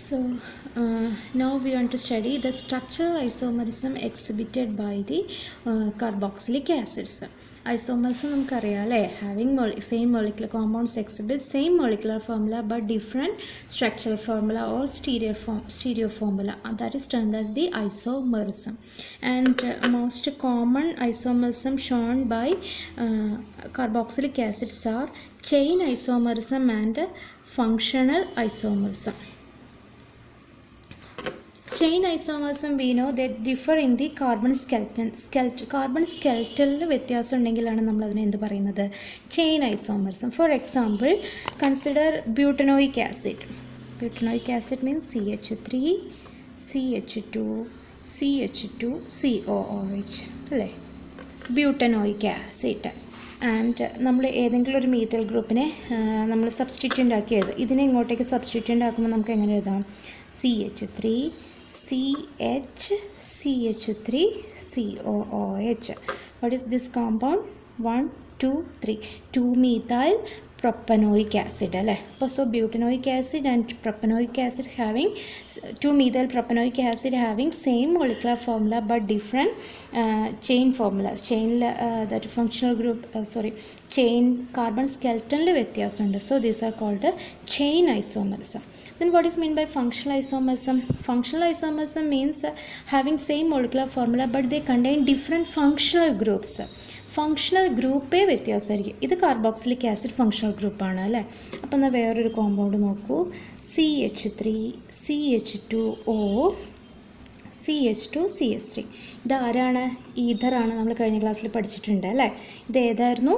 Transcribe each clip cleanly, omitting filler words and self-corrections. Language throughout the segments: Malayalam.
So now we want to study the structural isomerism exhibited by the carboxylic acids. Isomerism നമുക്കറിയാം അല്ലേ, having same molecular compounds exhibit same molecular formula but different structural formula or stereo formula. That is termed as the isomerism. And most common isomerism shown by carboxylic acids are chain isomerism and functional isomerism. Chain isomerism we know they differ in the carbon skeleton. Carbon skeletal വ്യത്യാസം ഉണ്ടെങ്കിലാണ് നമ്മൾ അതിനെ എന്ത് പറയുന്നത്, chain isomerism. For example, consider butanoic acid. Butanoic acid means CH3 CH2 CH2 COOH അല്ലേ, butanoic acid. ആൻഡ് നമ്മൾ ഏതെങ്കിലും ഒരു മീഥൈൽ ഗ്രൂപ്പിനെ നമ്മൾ സബ്സ്റ്റിറ്റ്യൂൻ്റ് ആക്കി എഴുതും. ഇതിനെ ഇങ്ങോട്ടേക്ക് സബ്സ്റ്റിറ്റ്യൂൻ്റ് ആക്കുമ്പോൾ നമുക്ക് എങ്ങനെ എഴുതാം, CH3 CH CH3 COOH. What is this compound? 1 2 3 2-methyl propanoic acid അല്ലേ. അപ്പോൾ so butanoic acid and propanoic acid having 2-methyl propanoic acid having same molecular formula but different chain formulas. Chain that functional group chain carbon skeleton വ്യത്യാസമുണ്ട്. So these are called chain isomerism. Then what is meant by functional isomerism? Functional isomerism means having same molecular formula but they contain different functional groups. Functional ഗ്രൂപ്പേ വ്യത്യാസമായിരിക്കും. ഇത് കാർബോക്സിലിക് ആസിഡ് ഫങ്ഷണൽ ഗ്രൂപ്പാണ് അല്ലേ. അപ്പം എന്നാൽ വേറൊരു കോമ്പൗണ്ട് നോക്കൂ, CH3 CH2O CH2 CH3. ഇതാരാണ്? ഈഥറാണ്. നമ്മൾ കഴിഞ്ഞ ക്ലാസ്സിൽ പഠിച്ചിട്ടുണ്ട് അല്ലേ. ഇത് ഏതായിരുന്നു?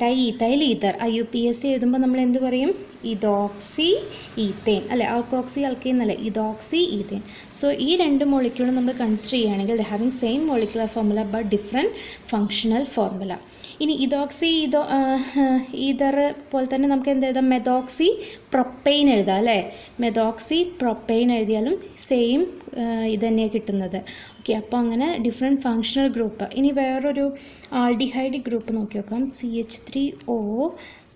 ഡൈഈഥൈൽ ഈഥർ. IUPAC എഴുതുമ്പോൾ നമ്മൾ എന്ത് പറയും? ഇതോക്സി ഈത്തേൻ അല്ലേ, ആൽക്കോക്സി ആൽക്കെയിൻ അല്ലേ, ഇതോക്സി ഈത്തേൻ. സോ ഈ രണ്ട് മോളിക്യൂളും നമ്മൾ കൺസിഡർ ചെയ്യുകയാണെങ്കിൽ having same molecular formula but different functional formula. ഇനി ഇതോക്സി ഈഥർ പോലെ തന്നെ നമുക്ക് എന്ത് എഴുതാം, മെതോക്സി പ്രൊപ്പെയിൻ എഴുതാം അല്ലേ. മെതോക്സി പ്രൊപ്പെയിൻ എഴുതിയാലും സെയിം ഇത് തന്നെയാണ് കിട്ടുന്നത്. ഓക്കെ, അപ്പോൾ അങ്ങനെ ഡിഫറെൻറ്റ് ഫങ്ഷണൽ ഗ്രൂപ്പ്. ഇനി വേറൊരു ആൾഡിഹൈഡ് ഗ്രൂപ്പ് നോക്കി നോക്കാം, CH3O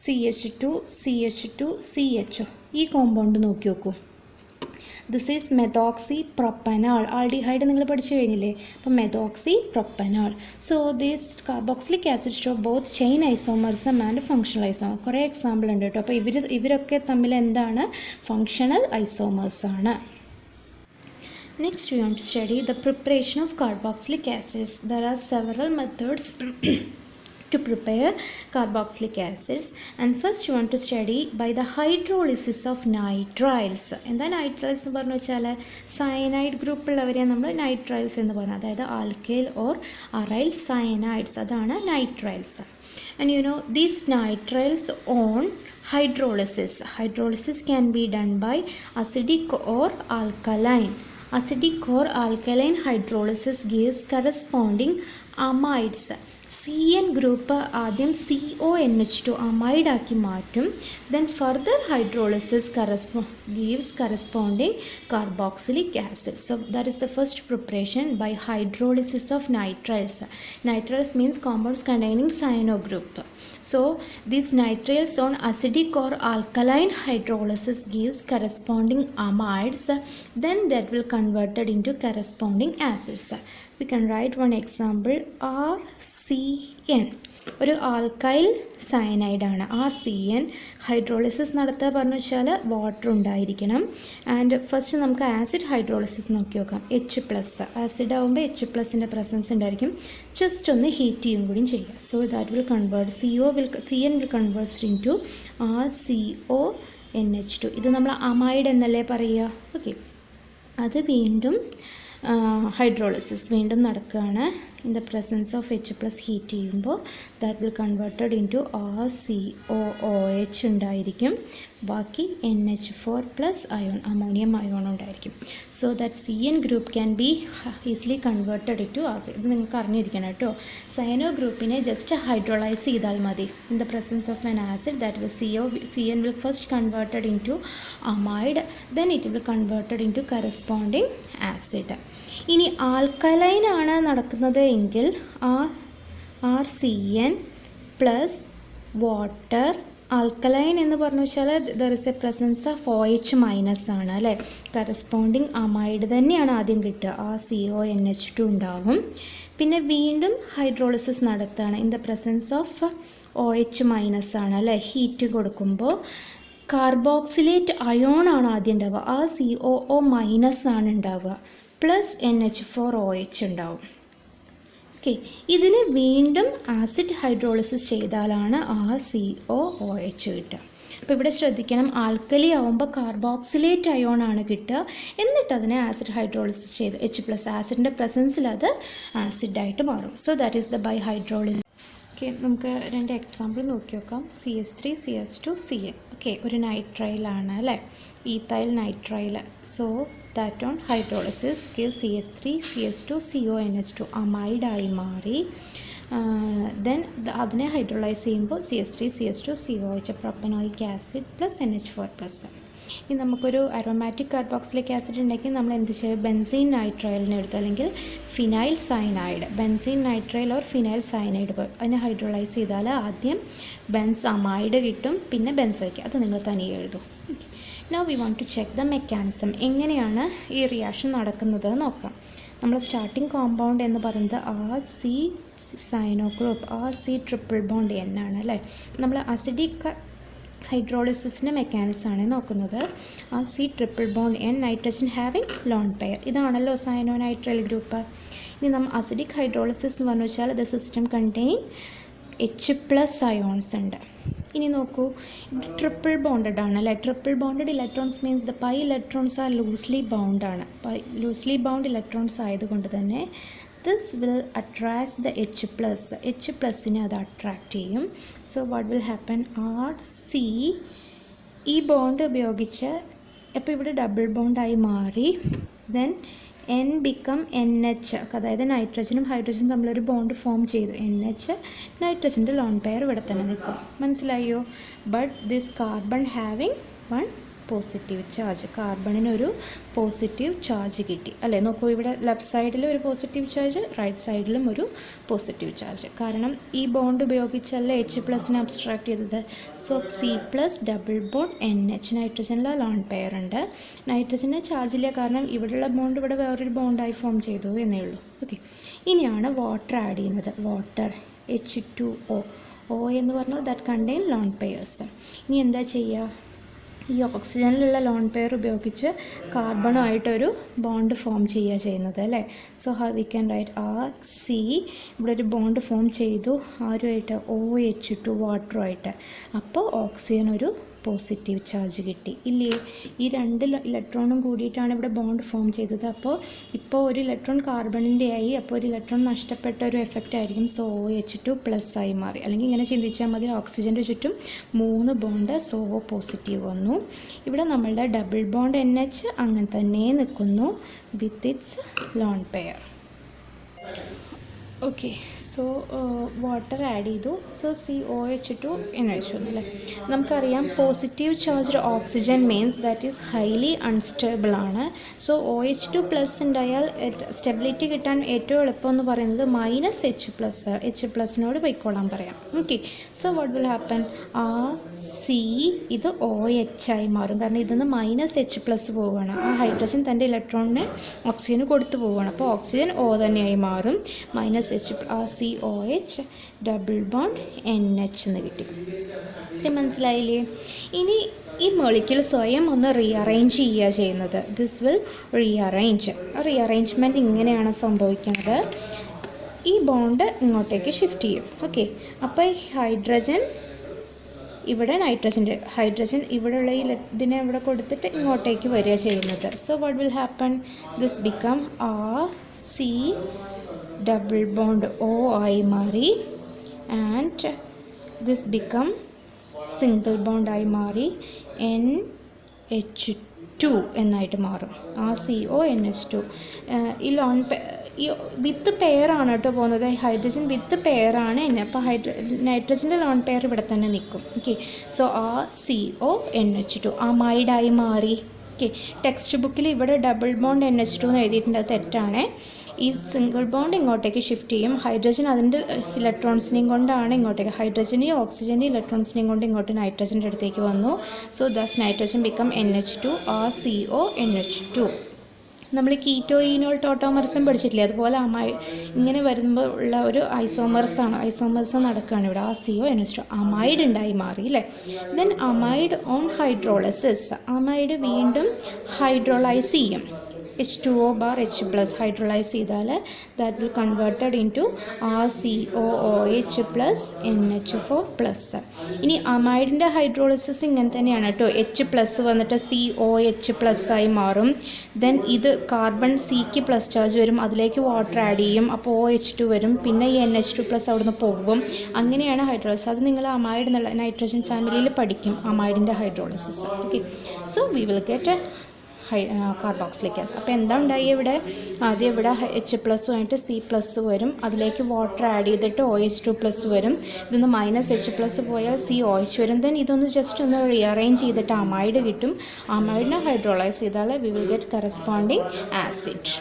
CH2 CH2 CHO. ഈ കോമ്പൗണ്ട് നോക്കി നോക്കൂ, this is methoxy propanol. Aldehyde നിങ്ങൾ പഠിച്ചു കഴിഞ്ഞില്ലേ, അപ്പം methoxy propanol. So these carboxylic acid show both chain isomerism and functional isomer. കുറേ എക്സാമ്പിൾ ഉണ്ട് കേട്ടോ. അപ്പോൾ ഇവരൊക്കെ തമ്മിൽ എന്താണ്, ഫങ്ഷണൽ ഐസോമേഴ്സ് ആണ്. Next we want to study the preparation of carboxylic acids. There are several methods to prepare carboxylic acids, and first you want to study by the hydrolysis of nitriles. എന്താ നൈട്രൈൽസ് എന്ന് പറഞ്ഞു വെച്ചാൽ സയനൈഡ് ഗ്രൂപ്പുള്ളവരെ നമ്മൾ നൈട്രൈൽസ് എന്ന് പറയുന്നത്, അതായത് ആൽക്കൈൽ ഓർ അറൈൽ സയനൈഡ്സ്, അതാണ് nitriles. And you know these nitriles on hydrolysis. Hydrolysis can be done by acidic or alkaline. Acidic or alkaline hydrolysis gives corresponding amides. CN group ആദ്യം CONH2 amide ആക്കി മാറ്റും. Then further hydrolysis gives corresponding carboxylic acid. So that is the first preparation by hydrolysis of nitriles. Nitriles means compounds containing cyano group. So these nitriles on acidic or alkaline hydrolysis gives corresponding amides. Then that will converted into corresponding acids. We can write one example, RCN. ഒരു ആൽക്കൈൽ സയനൈഡാണ് RCN. ഹൈഡ്രോളിസിസ് നടത്തുക പറഞ്ഞു വെച്ചാൽ വാട്ടർ ഉണ്ടായിരിക്കണം. ആൻഡ് ഫസ്റ്റ് നമുക്ക് ആസിഡ് ഹൈഡ്രോളിസിസ് നോക്കി നോക്കാം. H+, ആസിഡ് ആകുമ്പോൾ H+ൻ്റെ പ്രസൻസ് ഉണ്ടായിരിക്കും. ജസ്റ്റ് ഒന്ന് ഹീറ്റ് ചെയ്യും കൂടിയും ചെയ്യുക. So that will convert CN will convert into RCONH2. ഇത് നമ്മൾ അമൈഡ് എന്നല്ലേ പറയുക. ഓക്കെ, അത് വീണ്ടും ഹൈഡ്രോളിസിസ് വീണ്ടും നടക്കുകയാണ്. In the presence of H+ heat ചെയ്യുമ്പോൾ that will converted into RCOOH ഉണ്ടായിരിക്കും. ബാക്കി NH4+ അയോൺ, അമോണിയം അയോൺ ഉണ്ടായിരിക്കും. So that CN group can be easily converted into acid. ഇത് നിങ്ങൾക്ക് അറിഞ്ഞിരിക്കണം കേട്ടോ. സയനോ ഗ്രൂപ്പിനെ ജസ്റ്റ് ഹൈഡ്രോളൈസ് ചെയ്താൽ മതി. In the presence of an acid that will CN will first converted into amide, then it will converted into corresponding acid. ഇനി ആൽക്കലൈൻ ആണ് നടക്കുന്നത് എങ്കിൽ RCN പ്ലസ് വാട്ടർ ആൽക്കലൈൻ എന്ന് പറഞ്ഞു വെച്ചാൽ there is a presence of OH minus ആണ് അല്ലേ. കറസ്പോണ്ടിങ് അമൈഡ് തന്നെയാണ് ആദ്യം കിട്ടുക. ആ CONH2 ഉണ്ടാകും. പിന്നെ വീണ്ടും ഹൈഡ്രോളിസിസ് നടത്തുകയാണ്. In the presence of OH minus ആണ് അല്ലേ. ഹീറ്റ് കൊടുക്കുമ്പോൾ കാർബോക്സിലേറ്റ് അയോൺ ആണ് ആദ്യം ഉണ്ടാവുക. ആ COO മൈനസ് ആണ് ഉണ്ടാവുക. പ്ലസ് NH4OH ഉണ്ടാവും. ഓക്കെ, ഇതിന് വീണ്ടും ആസിഡ് ഹൈഡ്രോളിസിസ് ചെയ്താലാണ് ആ COOH കിട്ടുക. അപ്പോൾ ഇവിടെ ശ്രദ്ധിക്കണം, ആൽക്കലി ആവുമ്പോൾ കാർബോക്സിലേറ്റ് അയോൺ ആണ് കിട്ടുക. എന്നിട്ട് അതിനെ ആസിഡ് ഹൈഡ്രോളിസിസ് ചെയ്ത് H+ ആസിഡിൻ്റെ പ്രസൻസിൽ അത് ആസിഡായിട്ട് മാറും. So that is the by hydrolysis. Okay, നമുക്ക് 2 എക്സാമ്പിൾ നോക്കി നോക്കാം. CH3 CH2 Cl. ഓക്കെ, ഒരു നൈട്രൈലാണ് അല്ലേ, ethyl nitrile. So that on hydrolysis give CH3 CH2 CONH2 അമൈഡായി മാറി. ദെൻ അതിനെ ഹൈഡ്രോളൈസ് ചെയ്യുമ്പോൾ CH3 CH2 COH propanoic acid plus NH4+. ഇനി നമുക്കൊരു അരോമാറ്റിക് കാർബോക്സിലിക് ആസിഡ് ഉണ്ടെങ്കിൽ നമ്മൾ എന്ത് ചെയ്യും, ബെൻസീൻ നൈട്രൈലിനെ എടുത്ത് അല്ലെങ്കിൽ phenyl cyanide, benzene nitrile or phenyl cyanide അതിനെ ഹൈഡ്രോളൈസ് ചെയ്താൽ ആദ്യം ബെൻസ് അമൈഡ് കിട്ടും, പിന്നെ ബെൻസോയിക്. അത് നിങ്ങൾ തനിയെ എഴുതും. Now we want to check the mechanism. എങ്ങനെയാണ് ഈ റിയാക്ഷൻ നടക്കുന്നത് നോക്കാം. നമ്മൾ സ്റ്റാർട്ടിംഗ് കോമ്പൗണ്ട് എന്ന് പറയുന്നത് RC cyano group, RC triple bond N ആണ് അല്ലേ. നമ്മൾ അസിഡിക് ഹൈഡ്രോളിസിസിൻ്റെ മെക്കാനിസമാണ് നോക്കുന്നത്. RC triple bond N nitrogen having lone pair. ഇതാണല്ലോ സൈനോ നൈട്രൈൽ ഗ്രൂപ്പ്. ഇനി നമ്മൾ അസിഡിക് ഹൈഡ്രോളിസിസ് എന്ന് പറഞ്ഞു വെച്ചാൽ the system contain H+ ions ഉണ്ട്. ഇനി നോക്കൂ, ട്രിപ്പിൾ ബോണ്ടഡ് ആണ് അല്ലേ. Triple bonded electrons means the pi electrons are loosely bound ആണ്. ലൂസ്ലി ബൗണ്ട് ഇലക്ട്രോൺസ് ആയതുകൊണ്ട് തന്നെ ദിസ് വിൽ അട്രാക്ട് ദ H+നെ അത് അട്രാക്റ്റ് ചെയ്യും. So what will happen, RC ഈ ബോണ്ട് ഉപയോഗിച്ച് അപ്പോൾ ഇവിടെ ഡബിൾ ബോണ്ടായി മാറി. ദെൻ N become NH, അതായത് നൈട്രജനും ഹൈഡ്രജനും തമ്മിലൊരു ബോണ്ട് ഫോം ചെയ്തു. NH നൈട്രജൻ്റെ ലോൺ പെയർ ഇവിടെ തന്നെ നിൽക്കും. മനസ്സിലായോ? But this carbon having 1 positive charge. കാർബണിനൊരു പോസിറ്റീവ് ചാർജ് കിട്ടി അല്ലേ. നോക്കൂ, ഇവിടെ ലെഫ്റ്റ് സൈഡിൽ ഒരു പോസിറ്റീവ് ചാർജ്, റൈറ്റ് സൈഡിലും ഒരു പോസിറ്റീവ് ചാർജ്. കാരണം ഈ ബോണ്ട് ഉപയോഗിച്ചല്ലേ H+നെ അബ്സ്ട്രാക്ട് ചെയ്തത്. So C+ double bond NH, നൈട്രജനിലെ ലോൺ പെയർ ഉണ്ട്. നൈട്രജന് ചാർജില്ല, കാരണം ഇവിടെയുള്ള ബോണ്ട് ഇവിടെ വേറൊരു ബോണ്ടായി ഫോം ചെയ്തു എന്നേ ഉള്ളൂ. ഓക്കെ, ഇനിയാണ് വാട്ടർ ആഡ് ചെയ്യുന്നത്. Water H2O. O എന്ന് പറഞ്ഞാൽ ദാറ്റ് കണ്ടെയ്ൻ ലോൺ പെയേഴ്സ്. ഇനി എന്താ ചെയ്യുക, ഈ ഓക്സിജനിലുള്ള ലോൺ പെയർ ഉപയോഗിച്ച് കാർബണുമായിട്ടൊരു ബോണ്ട് ഫോം ചെയ്യുന്നത് അല്ലേ. So how we can write RC, ഇവിടെ ഒരു ബോണ്ട് ഫോം ചെയ്തു ആരുമായിട്ട്, OH2 വാട്ടറുമായിട്ട്. അപ്പോൾ ഓക്സിജൻ ഒരു പോസിറ്റീവ് ചാർജ് കിട്ടി ഇല്ലേ. ഈ 2 ഇലക്ട്രോണും കൂടിയിട്ടാണ് ഇവിടെ ബോണ്ട് ഫോം ചെയ്തത്. അപ്പോൾ ഇപ്പോൾ ഒരു ഇലക്ട്രോൺ കാർബണിൻ്റെ ആയി, അപ്പോൾ ഒരു ഇലക്ട്രോൺ നഷ്ടപ്പെട്ട ഒരു എഫക്റ്റ് ആയിരിക്കും. സോ OH2+ ആയി മാറി. അല്ലെങ്കിൽ ഇങ്ങനെ ചിന്തിച്ചാൽ മതി, ഓക്സിജൻ്റെ ചുറ്റും 3 ബോണ്ട്, സോ പോസിറ്റീവ് വന്നു. ഇവിടെ നമ്മളുടെ ഡബിൾ ബോണ്ട് NH അങ്ങനെ തന്നെ നിൽക്കുന്നു with its lone pair. Okay, so water add ചെയ്തു. സോ COH2 NH അല്ലേ. നമുക്കറിയാം positive charged oxygen means that is highly unstable ആണ്. സോ OH2+ ഉണ്ടായാൽ സ്റ്റെബിലിറ്റി കിട്ടാൻ ഏറ്റവും എളുപ്പം എന്ന് പറയുന്നത് -H+നോട് പോയിക്കോളാൻ പറയാം. Okay, so what will happen, RC ഇത് OH ആയി മാറും. കാരണം ഇതിന്ന് -H+ പോവുകയാണ്. ആ ഹൈഡ്രജൻ തൻ്റെ ഇലക്ട്രോണിന് ഓക്സിജന് കൊടുത്തു പോവുകയാണ്. അപ്പോൾ ഓക്സിജൻ O തന്നെയായി മാറും. COH ഡബിൾ ബോണ്ട് NH എന്ന് കിട്ടി. മനസ്സിലായില്ലേ? ഇനി ഈ മോളിക്യൂൾ സ്വയം ഒന്ന് റീഅറേഞ്ച് ചെയ്യുക ചെയ്യുന്നത്. ദിസ് വിൽ റീഅറേഞ്ച്മെൻറ്റ് ഇങ്ങനെയാണ് സംഭവിക്കുന്നത്. ഈ ബോണ്ട് ഇങ്ങോട്ടേക്ക് ഷിഫ്റ്റ് ചെയ്യും. ഓക്കെ, അപ്പോൾ ഈ ഹൈഡ്രജൻ ഇവിടെ ഹൈഡ്രജൻ ഇവിടെയുള്ള ഈ ഇതിനെ ഇവിടെ കൊടുത്തിട്ട് ഇങ്ങോട്ടേക്ക് വരിക ചെയ്യുന്നത്. So what will happen, this become RC double bond O ആയി മാറി. And this become single bond ആയി മാറി NH2 എന്നായിട്ട് മാറും. CONH2 ഈ ലോൺ ഈ വിത്ത് പെയറാണ് കേട്ടോ പോകുന്നത്. ഹൈഡ്രജൻ വിത്ത് പെയറാണ് എന്നെ. അപ്പോൾ നൈട്രജൻ്റെ ലോൺ പെയർ ഇവിടെ തന്നെ നിൽക്കും. ഓക്കെ, സോ CONH2 അമൈഡായി മാറി. ഓക്കെ, ടെക്സ്റ്റ് ബുക്കിൽ ഇവിടെ ഡബിൾ ബോണ്ട് NH2 എന്ന് എഴുതിയിട്ടുണ്ട്, അത് തെറ്റാണ്. ഈ സിംഗിൾ ബോണ്ട് ഇങ്ങോട്ടേക്ക് ഷിഫ്റ്റ് ചെയ്യും. ഹൈഡ്രജൻ അതിൻ്റെ ഇലക്ട്രോൺസിനെയും കൊണ്ടാണ് ഇങ്ങോട്ടേക്ക്, ഹൈഡ്രജനെയും ഓക്സിജൻ്റെയും ഇലക്ട്രോൺസിനെയും കൊണ്ട് ഇങ്ങോട്ട് നൈട്രജൻ്റെ അടുത്തേക്ക് വന്നു. So thus nitrogen become NH2 or CONH2. നമ്മൾ കീറ്റോയിനോൾ ടോട്ടോമർസും പഠിച്ചിട്ടില്ലേ, അതുപോലെ ഇങ്ങനെ വരുമ്പോൾ ഉള്ള ഒരു ഐസോമേഴ്സ് നടക്കുകയാണ് ഇവിടെ. ആ CONH2 അമൈഡ് ഉണ്ടായി മാറി അല്ലേ. Then amide on hydrolysis, amide വീണ്ടും ഹൈഡ്രോളൈസ് ചെയ്യും. H2O bar H plus hydrolyse ചെയ്താൽ that will converted into RCOOH plus NH4 plus. ഇനി അമൈഡിൻ്റെ ഹൈഡ്രോളിസിസ് ഇങ്ങനെ തന്നെയാണ് കേട്ടോ. H+ വന്നിട്ട് COH plus ആയി മാറും. ദെൻ ഇത് കാർബൺ Cക്ക് പ്ലസ് ചാർജ് വരും, അതിലേക്ക് വാട്ടർ ആഡ് ചെയ്യും, അപ്പോൾ OH2 വരും, പിന്നെ ഈ NH2+ അവിടുന്ന് പോകും. അങ്ങനെയാണ് ഹൈഡ്രോളിസിസ്. അത് നിങ്ങൾ അമൈഡ് എന്നുള്ള നൈട്രജൻ ഫാമിലിയിൽ പഠിക്കും, അമൈഡിൻ്റെ hydrolysis. Okay, so we will get carboxylic acid. അപ്പോൾ എന്താ ഉണ്ടായി ഇവിടെ? ആദ്യം ഇവിടെ H+ ആയിട്ട് C+ വരും, അതിലേക്ക് വാട്ടർ ആഡ് ചെയ്തിട്ട് OH2+ വരും. ഇതൊന്ന് -H+ പോയാൽ COH വരും. ദെൻ ഇതൊന്ന് ജസ്റ്റ് ഒന്ന് റീഅറേഞ്ച് ചെയ്തിട്ട് അമൈഡ് കിട്ടും. അമൈഡിനെ ഹൈഡ്രോളൈസ് ചെയ്താൽ V will get corresponding acid.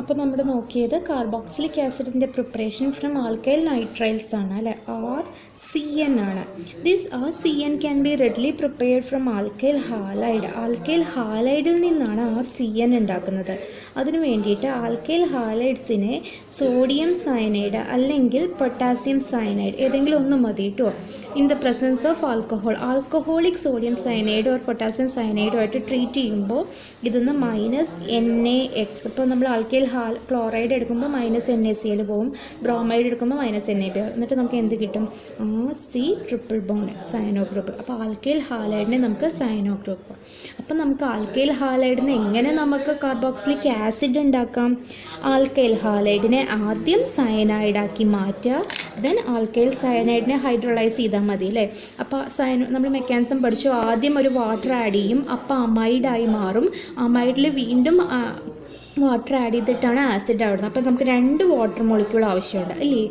അപ്പോൾ നമ്മൾ നോക്കിയത് കാർബോക്സിലിക് ആസിഡിൻ്റെ പ്രിപ്പറേഷൻ ഫ്രം ആൽക്കൈൽ നൈട്രൈൽസ് ആണ് അല്ലേ, RCN ആണ്. This RCN can be readily prepared from alkyl halide. Alkyl ഹാലൈഡിൽ നിന്നാണ് RCN ഉണ്ടാക്കുന്നത്. അതിനു വേണ്ടിയിട്ട് ആൽക്കൈൽ ഹാലൈഡ്സിനെ സോഡിയം സയനൈഡ് അല്ലെങ്കിൽ പൊട്ടാസ്യം സയനൈഡ് ഏതെങ്കിലും ഒന്ന് മതി കേട്ടോ. In the presence of alcoholic sodium cyanide or potassium സയനൈഡുമായിട്ട് ട്രീറ്റ് ചെയ്യുമ്പോൾ ഇതൊന്ന് -NaX. ഇപ്പോൾ നമ്മൾ ആൽക്കൈൽ ക്ലോറൈഡ് എടുക്കുമ്പോൾ -NaCl പോവും, ബ്രോമൈഡ് എടുക്കുമ്പോൾ -NaB. എന്നിട്ട് നമുക്ക് എന്ത് കിട്ടും? C triple bond cyano group. അപ്പോൾ ആൽക്കൈൽ ഹാലൈഡിനെ നമുക്ക് സയനോ ഗ്രൂപ്പ്. അപ്പോൾ നമുക്ക് ആൽക്കൈൽ ഹാലൈഡിനെ എങ്ങനെ നമുക്ക് കാർബോക്സിലിക് ആസിഡ് ഉണ്ടാക്കാം? ആൽക്കൈൽ ഹാലൈഡിനെ ആദ്യം സയനൈഡാക്കി മാറ്റുക, ദെൻ ആൽക്കൈൽ സയനൈഡിനെ ഹൈഡ്രോളൈസ് ചെയ്താൽ മതി അല്ലേ. അപ്പോൾ നമ്മൾ മെക്കാനിസം പഠിച്ചു, ആദ്യം ഒരു വാട്ടർ ആഡ് ചെയ്യും, അപ്പോൾ അമൈഡായി മാറും. അമൈഡിൽ വീണ്ടും വാട്ടർ ആഡ് ചെയ്തിട്ടാണ് ആസിഡ് ആവുന്നത്. അപ്പോൾ നമുക്ക് 2 വാട്ടർ മോളിക്യൂൾ ആവശ്യമുണ്ട് അല്ലേ.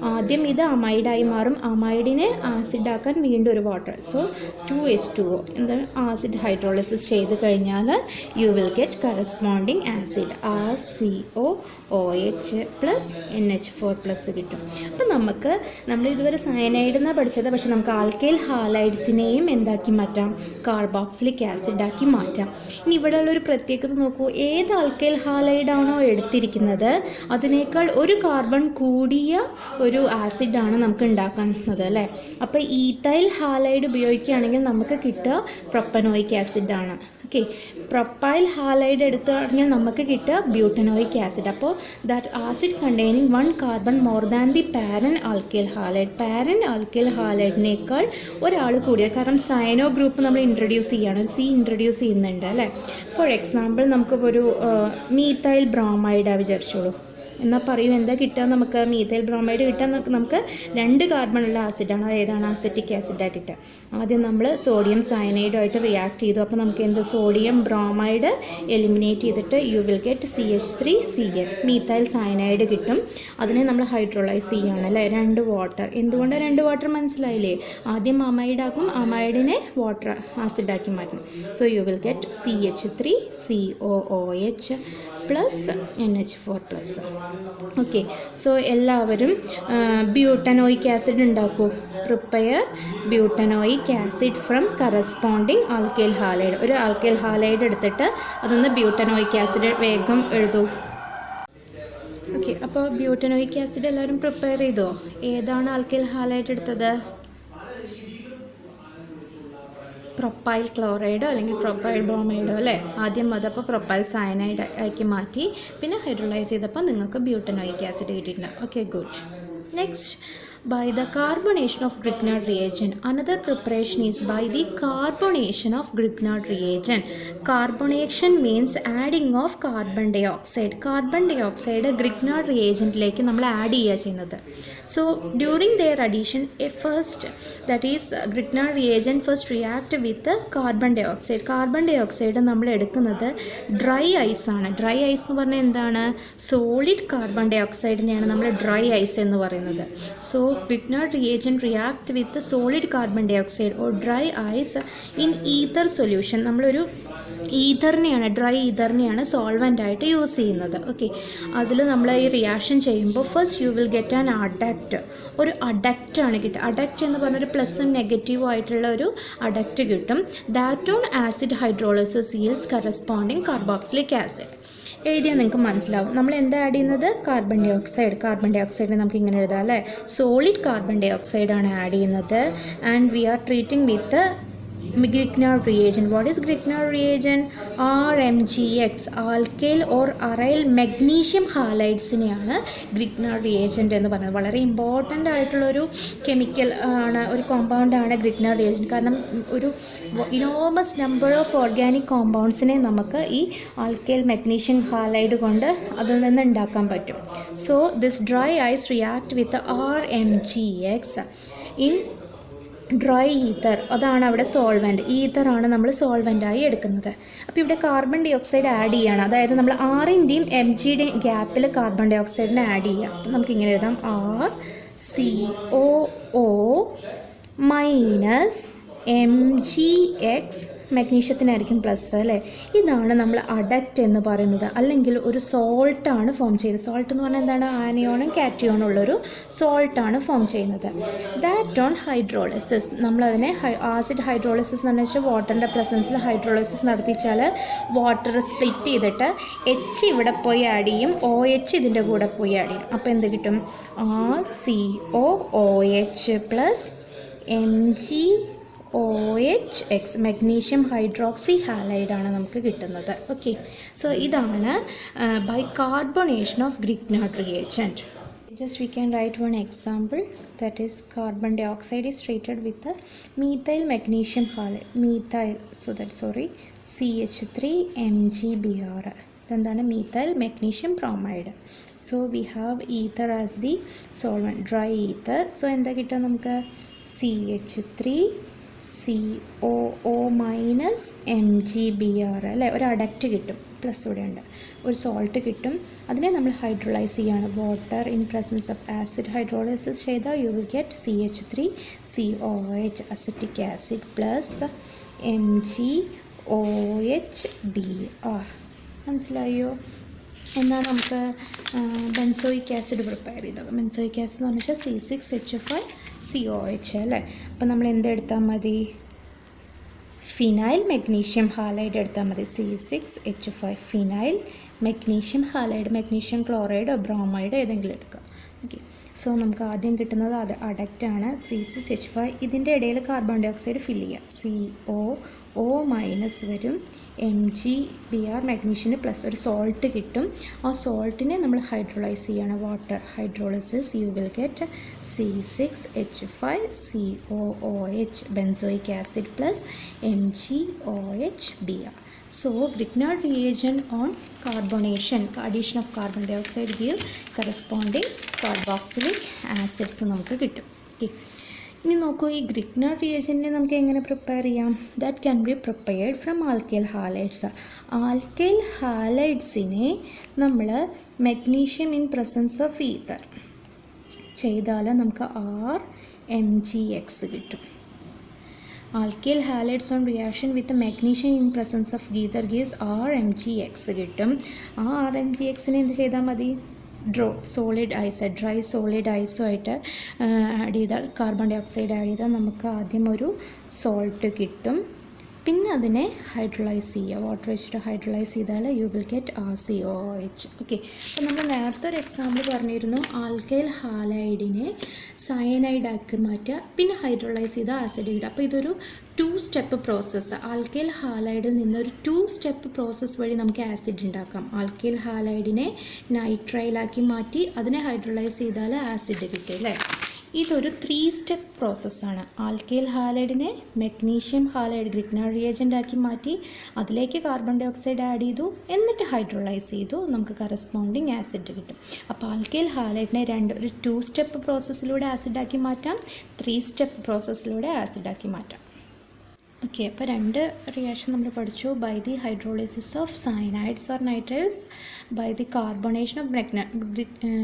ആദ്യം ഇത് അമൈഡായി മാറും, അമൈഡിനെ ആസിഡാക്കാൻ വീണ്ടും ഒരു വാട്ടർ. സോ 2H2O എന്താണ് ആസിഡ് ഹൈഡ്രോളിസിസ് ചെയ്ത് കഴിഞ്ഞാൽ U will get corresponding acid RCOOH plus NH4+ കിട്ടും. അപ്പോൾ നമ്മൾ ഇതുവരെ സയനൈഡ് എന്നാണ് പഠിച്ചത്, പക്ഷേ നമുക്ക് ആൽക്കൈൽ ഹാലൈഡ്സിനെയും എന്താക്കി മാറ്റാം? കാർബോക്സിലിക് ആസിഡാക്കി മാറ്റാം. ഇനി ഇവിടെയുള്ളൊരു പ്രത്യേകത നോക്കൂ, ഏത് ആൽക്കൈൽ ഹാലൈഡാണോ എടുത്തിരിക്കുന്നത് അതിനേക്കാൾ ഒരു കാർബൺ കൂടിയ ഒരു ആസിഡാണ് നമുക്ക് ഉണ്ടാക്കുന്നത് അല്ലേ. അപ്പോൾ ഈഥൈൽ ഹാലൈഡ് ഉപയോഗിക്കുകയാണെങ്കിൽ നമുക്ക് കിട്ടുക പ്രൊപ്പനോയിക് ആസിഡാണ്. ഓക്കെ, പ്രൊപ്പൈൽ ഹാലൈഡ് എടുക്കുകയാണെങ്കിൽ നമുക്ക് കിട്ടുക ബ്യൂട്ടനോയിക് ആസിഡ്. അപ്പോൾ that acid containing 1 carbon more than the parent alkyl halide. Parent alkyl ഹാലൈഡിനേക്കാൾ ഒരാൾ കൂടിയത്, കാരണം സയനോ ഗ്രൂപ്പ് നമ്മൾ ഇൻട്രൊഡ്യൂസ് ചെയ്യുകയാണ്, ഒരു C ഇൻട്രൊഡ്യൂസ് ചെയ്യുന്നുണ്ട് അല്ലേ. ഫോർ എക്സാമ്പിൾ നമുക്കിപ്പോൾ ഒരു മീഥൈൽ ബ്രോമൈഡ് വിചാരിച്ചോളൂ. എന്നാൽ പറയൂ എന്താ കിട്ടുക? നമുക്ക് മീഥൈൽ ബ്രോമൈഡ് കിട്ടാൻ നമുക്ക് 2 കാർബണുള്ള ആസിഡാണ്. അത് ഏതാണ്? അസറ്റിക് ആസിഡാണ് കിട്ടുക. ആദ്യം നമ്മൾ സോഡിയം സയനൈഡുമായിട്ട് റിയാക്ട് ചെയ്തു, അപ്പോൾ നമുക്ക് എന്ത്? സോഡിയം ബ്രോമൈഡ് എലിമിനേറ്റ് ചെയ്തിട്ട് U will get CH3Cl methyl cyanide കിട്ടും. അതിനെ നമ്മൾ ഹൈഡ്രോളൈസ് ചെയ്യുകയാണ് അല്ലേ, 2 വാട്ടർ. എന്തുകൊണ്ടാണ് 2 വാട്ടർ മനസ്സിലായില്ലേ? ആദ്യം അമൈഡാക്കും, അമൈഡിനെ വാട്ടർ ആസിഡാക്കി മാറ്റണം. So you will get CH3COOH plus NH4+. Okay, so എല്ലാവരും ബ്യൂട്ടനോയിക് ആസിഡ് ഉണ്ടാക്കൂ. Prepare butanoic acid from corresponding alkyl halide. ഒരു ആൽക്കൈൽ ഹാലൈഡ് എടുത്തിട്ട് അതൊന്ന് ബ്യൂട്ടനോയിക് ആസിഡ് വേഗം എഴുതൂ. ഓക്കെ, അപ്പോൾ ബ്യൂട്ടനോയിക് ആസിഡ് എല്ലാവരും പ്രിപ്പയർ ചെയ്തോ? ഏതാണ് ആൽക്കൈൽ ഹാലൈഡ് എടുത്തത്? പ്രൊപ്പൈൽ ക്ലോറൈഡോ അല്ലെങ്കിൽ പ്രൊപ്പൈൽ ബ്രോമൈഡോ അല്ലേ. ആദ്യം അതപ്പോൾ പ്രൊപ്പൈൽ സയനൈഡ് ആക്കി മാറ്റി, പിന്നെ ഹൈഡ്രോളൈസ് ചെയ്തപ്പോൾ നിങ്ങൾക്ക് ബ്യൂട്ടനോയിക് ആസിഡ് കിട്ടിയിട്ടുണ്ട്. Okay, good. Next, by the carbonation of Grignard reagent. Another preparation is by the carbonation of Grignard reagent. Carbonation means adding of carbon dioxide. Carbon dioxide Grignard reagent like നമ്മൾ ആഡ് ചെയ്യുക ചെയ്യുന്നത്. So during their addition, that is Grignard reagent first react with the carbon dioxide. Carbon dioxide നമ്മൾ എടുക്കുന്നത് ഡ്രൈ ഐസ് ആണ്. ഡ്രൈ ഐസ് എന്ന് പറഞ്ഞാൽ എന്താണ്? സോളിഡ് കാർബൺ ഡൈ ഓക്സൈഡിനെയാണ് നമ്മൾ ഡ്രൈ ഐസ് എന്ന് പറയുന്നത്. So Grignard reagent react with the solid carbon dioxide or dry ice in ether solution. നമ്മളൊരു ഈഥറിനെയാണ്, ഡ്രൈ ഈഥറിനെയാണ് സോൾവെൻ്റ് ആയിട്ട് യൂസ് ചെയ്യുന്നത്. ഓക്കെ, അതിൽ നമ്മൾ ഈ റിയാക്ഷൻ ചെയ്യുമ്പോൾ first U will get an adduct. ഒരു അഡക്റ്റാണ് കിട്ടുക. അഡക്റ്റ് എന്ന് പറഞ്ഞൊരു പ്ലസും നെഗറ്റീവും ആയിട്ടുള്ള ഒരു അഡക്റ്റ് കിട്ടും. That on acid hydrolysis yields corresponding carboxylic acid. എഴുതിയാൽ നിങ്ങൾക്ക് മനസ്സിലാവും. നമ്മൾ എന്താ ആഡ് ചെയ്യുന്നത്? Carbon dioxide. കാർബൺ ഡൈ ഓക്സൈഡിനെ നമുക്ക് ഇങ്ങനെ എഴുതാം അല്ലേ? സോളിഡ് കാർബൺ ഡൈ ഓക്സൈഡാണ് ആഡ് ചെയ്യുന്നത്. And we are treating with Grignard reagent. What is Grignard reagent? RMGX, alkyl or aryl magnesium halides-നെയാണ് Grignard reagent എന്ന് പറയുന്നത്. വളരെ ഇമ്പോർട്ടൻ്റ് ആയിട്ടുള്ളൊരു കെമിക്കൽ ആണ്, ഒരു കോമ്പൗണ്ടാണ് Grignard reagent. കാരണം ഒരു ഇനോമസ് നമ്പർ ഓഫ് ഓർഗാനിക് കോമ്പൗണ്ട്സിനെ നമുക്ക് ഈ ആൽക്കൈൽ മെഗ്നീഷ്യം ഹാലൈഡ് കൊണ്ട് അതിൽ നിന്ന് ഉണ്ടാക്കാൻ പറ്റും. So this dry ice react with RMGX in dry ether. അതാണ് അവിടെ സോൾവെൻറ്റ്. ഈത്തറാണ് നമ്മൾ സോൾവെൻ്റായി എടുക്കുന്നത്. അപ്പോൾ ഇവിടെ കാർബൺ ഡൈ ഓക്സൈഡ് ആഡ് ചെയ്യുകയാണ്. അതായത് നമ്മൾ ആറിൻ്റെയും എം ജിയുടെയും ഗ്യാപ്പിൽ കാർബൺ ഡൈ ഓക്സൈഡിനെ ആഡ് ചെയ്യുക. അപ്പം നമുക്കിങ്ങനെ എഴുതാം RCOO മൈനസ് MgX. മെഗ്നീഷ്യത്തിനായിരിക്കും പ്ലസ് അല്ലേ? ഇതാണ് നമ്മൾ അഡക്റ്റ് എന്ന് പറയുന്നത്. അല്ലെങ്കിൽ ഒരു സോൾട്ടാണ് ഫോം ചെയ്യുന്നത്. സോൾട്ട് എന്ന് പറഞ്ഞാൽ എന്താണ്? ആനിയോണും കാറ്റിയോണും ഉള്ളൊരു സോൾട്ടാണ് ഫോം ചെയ്യുന്നത്. That on hydrolysis. നമ്മളതിനെ ആസിഡ് ഹൈഡ്രോളിസിസ് എന്ന് വെച്ചാൽ വാട്ടറിൻ്റെ പ്രസൻസിൽ ഹൈഡ്രോളിസിസ് നടത്തിച്ചാൽ വാട്ടർ സ്പ്ലിറ്റ് ചെയ്തിട്ട് H ഇവിടെ പോയി ആഡ് ചെയ്യും, OH ഇതിൻ്റെ കൂടെ പോയി ആഡ് ചെയ്യും. അപ്പോൾ എന്ത് കിട്ടും? RCOOH plus MgOHX, magnesium hydroxy halide ആണ് നമുക്ക് കിട്ടുന്നത്. ഓക്കെ, സോ ഇതാണ് by carbonation of Grignard reagent. Just we can write one example, that is carbon dioxide is treated with the methyl magnesium halide, CH3MgBr. ഇതെന്താണ്? methyl magnesium bromide. So we have ether as the solvent, dry ether. So എന്താ കിട്ടുക നമുക്ക്? CH3COO മൈനസ് MgBr അല്ലേ? ഒരു അഡക്റ്റ് കിട്ടും, പ്ലസ് ഇവിടെ ഉണ്ട്. ഒരു സോൾട്ട് കിട്ടും. അതിനെ നമ്മൾ ഹൈഡ്രോളൈസ് ചെയ്യാണ്. Water in presence of acid hydrolysis ചെയ്താൽ you will get CH3COOH acetic acid plus MgOHBr. മനസ്സിലായോ? എന്നാൽ നമുക്ക് ബെൻസോയിക് ആസിഡ് പ്രിപ്പയർ ചെയ്തത്. ബെൻസോയിക് ആസിഡ് എന്ന് പറഞ്ഞാൽ C6H5COH അല്ലേ? അപ്പോൾ നമ്മൾ എന്തെടുത്താൽ മതി? ഫിനൈൽ മെഗ്നീഷ്യം ഹാലൈഡ് എടുത്താൽ മതി. C6H5 phenyl magnesium halide. Magnesium ക്ലോറൈഡോ ബ്രോമൈഡോ ഏതെങ്കിലും എടുക്കുക. ഓക്കെ, സോ നമുക്ക് ആദ്യം കിട്ടുന്നത് അത് അഡക്റ്റാണ് C6H5. ഇതിൻ്റെ ഇടയിൽ കാർബൺ ഡൈ ഓക്സൈഡ് ഫില്ല് ചെയ്യുക. COO മൈനസ് വരും, MgBr മെഗ്നീഷ്യന് പ്ലസ് ഒരു സോൾട്ട് കിട്ടും. ആ സോൾട്ടിനെ നമ്മൾ ഹൈഡ്രോളൈസ് ചെയ്യാണ്. Water hydrolysis U will get C6H5COOH benzoic acid plus MgOHBr. So Grignard reagent on carbonation, addition of carbon dioxide give corresponding carboxylic acids നമുക്ക് കിട്ടും. ഓക്കെ, ഇനി നോക്കൂ, ഈ Grignard reagentനെ നമുക്ക് എങ്ങനെ പ്രിപ്പയർ ചെയ്യാം? That can be prepared from alkyl halides. Alkyl ഹാലൈഡ്സിനെ നമ്മൾ magnesium in presence of ether ചെയ്താൽ നമുക്ക് RMGX കിട്ടും. Alkyl halides on reaction with magnesium in presence of ether gives RMGX കിട്ടും. ആ RMGXനെ എന്ത് ചെയ്താൽ മതി? സോളിഡ് ഐസ്, ഡ്രൈ സോളിഡ് ഐസുമായിട്ട് ആഡ് ചെയ്താൽ, കാർബൺ ഡൈ ഓക്സൈഡ് ആഡ് ചെയ്താൽ നമുക്ക് ആദ്യം ഒരു സോൾട്ട് കിട്ടും. പിന്നെ അതിനെ ഹൈഡ്രോളൈസ് ചെയ്യുക. വാട്ടർ വെച്ചിട്ട് ഹൈഡ്രോളൈസ് ചെയ്താൽ you will get RCOOH. Okay, അപ്പോൾ നമ്മൾ നേരത്തെ ഒരു എക്സാമ്പിൾ പറഞ്ഞിരുന്നു. ആൽക്കൈൽ ഹാലൈഡിനെ സയനൈഡാക്കി മാറ്റുക, പിന്നെ ഹൈഡ്രോളൈസ് ചെയ്ത ആസിഡ് ഇടുക. അപ്പോൾ ഇതൊരു 2 സ്റ്റെപ്പ് പ്രോസസ്സ്. ആൽക്കൈൽ ഹാലൈഡിൽ നിന്നൊരു 2 സ്റ്റെപ്പ് പ്രോസസ്സ് വഴി നമുക്ക് ആസിഡ് ഉണ്ടാക്കാം. ആൽക്കൈൽ ഹാലൈഡിനെ നൈട്രൈലാക്കി മാറ്റി അതിനെ ഹൈഡ്രോളൈസ് ചെയ്താൽ ആസിഡ് കിട്ടും അല്ലേ? ഇതൊരു 3 സ്റ്റെപ്പ് പ്രോസസ്സാണ്. ആൽക്കൈൽ ഹാലൈഡിനെ മെഗ്നീഷ്യം ഹാലൈഡ് Grignard reagent ആക്കി മാറ്റി അതിലേക്ക് കാർബൺ ഡൈ ഓക്സൈഡ് ആഡ് ചെയ്തു, എന്നിട്ട് ഹൈഡ്രോളൈസ് ചെയ്തു, നമുക്ക് കറസ്പോണ്ടിങ് ആസിഡ് കിട്ടും. അപ്പോൾ ആൽക്കൈൽ ഹാലൈഡിനെ ഒരു 2 സ്റ്റെപ്പ് പ്രോസസ്സിലൂടെ ആസിഡാക്കി മാറ്റാം, 3 സ്റ്റെപ്പ് പ്രോസസ്സിലൂടെ ആസിഡാക്കി മാറ്റാം. ഓക്കെ, അപ്പോൾ രണ്ട് റിയാക്ഷൻ നമ്മൾ പഠിച്ചു. By the hydrolysis of cyanides or nitriles, by the carbonation of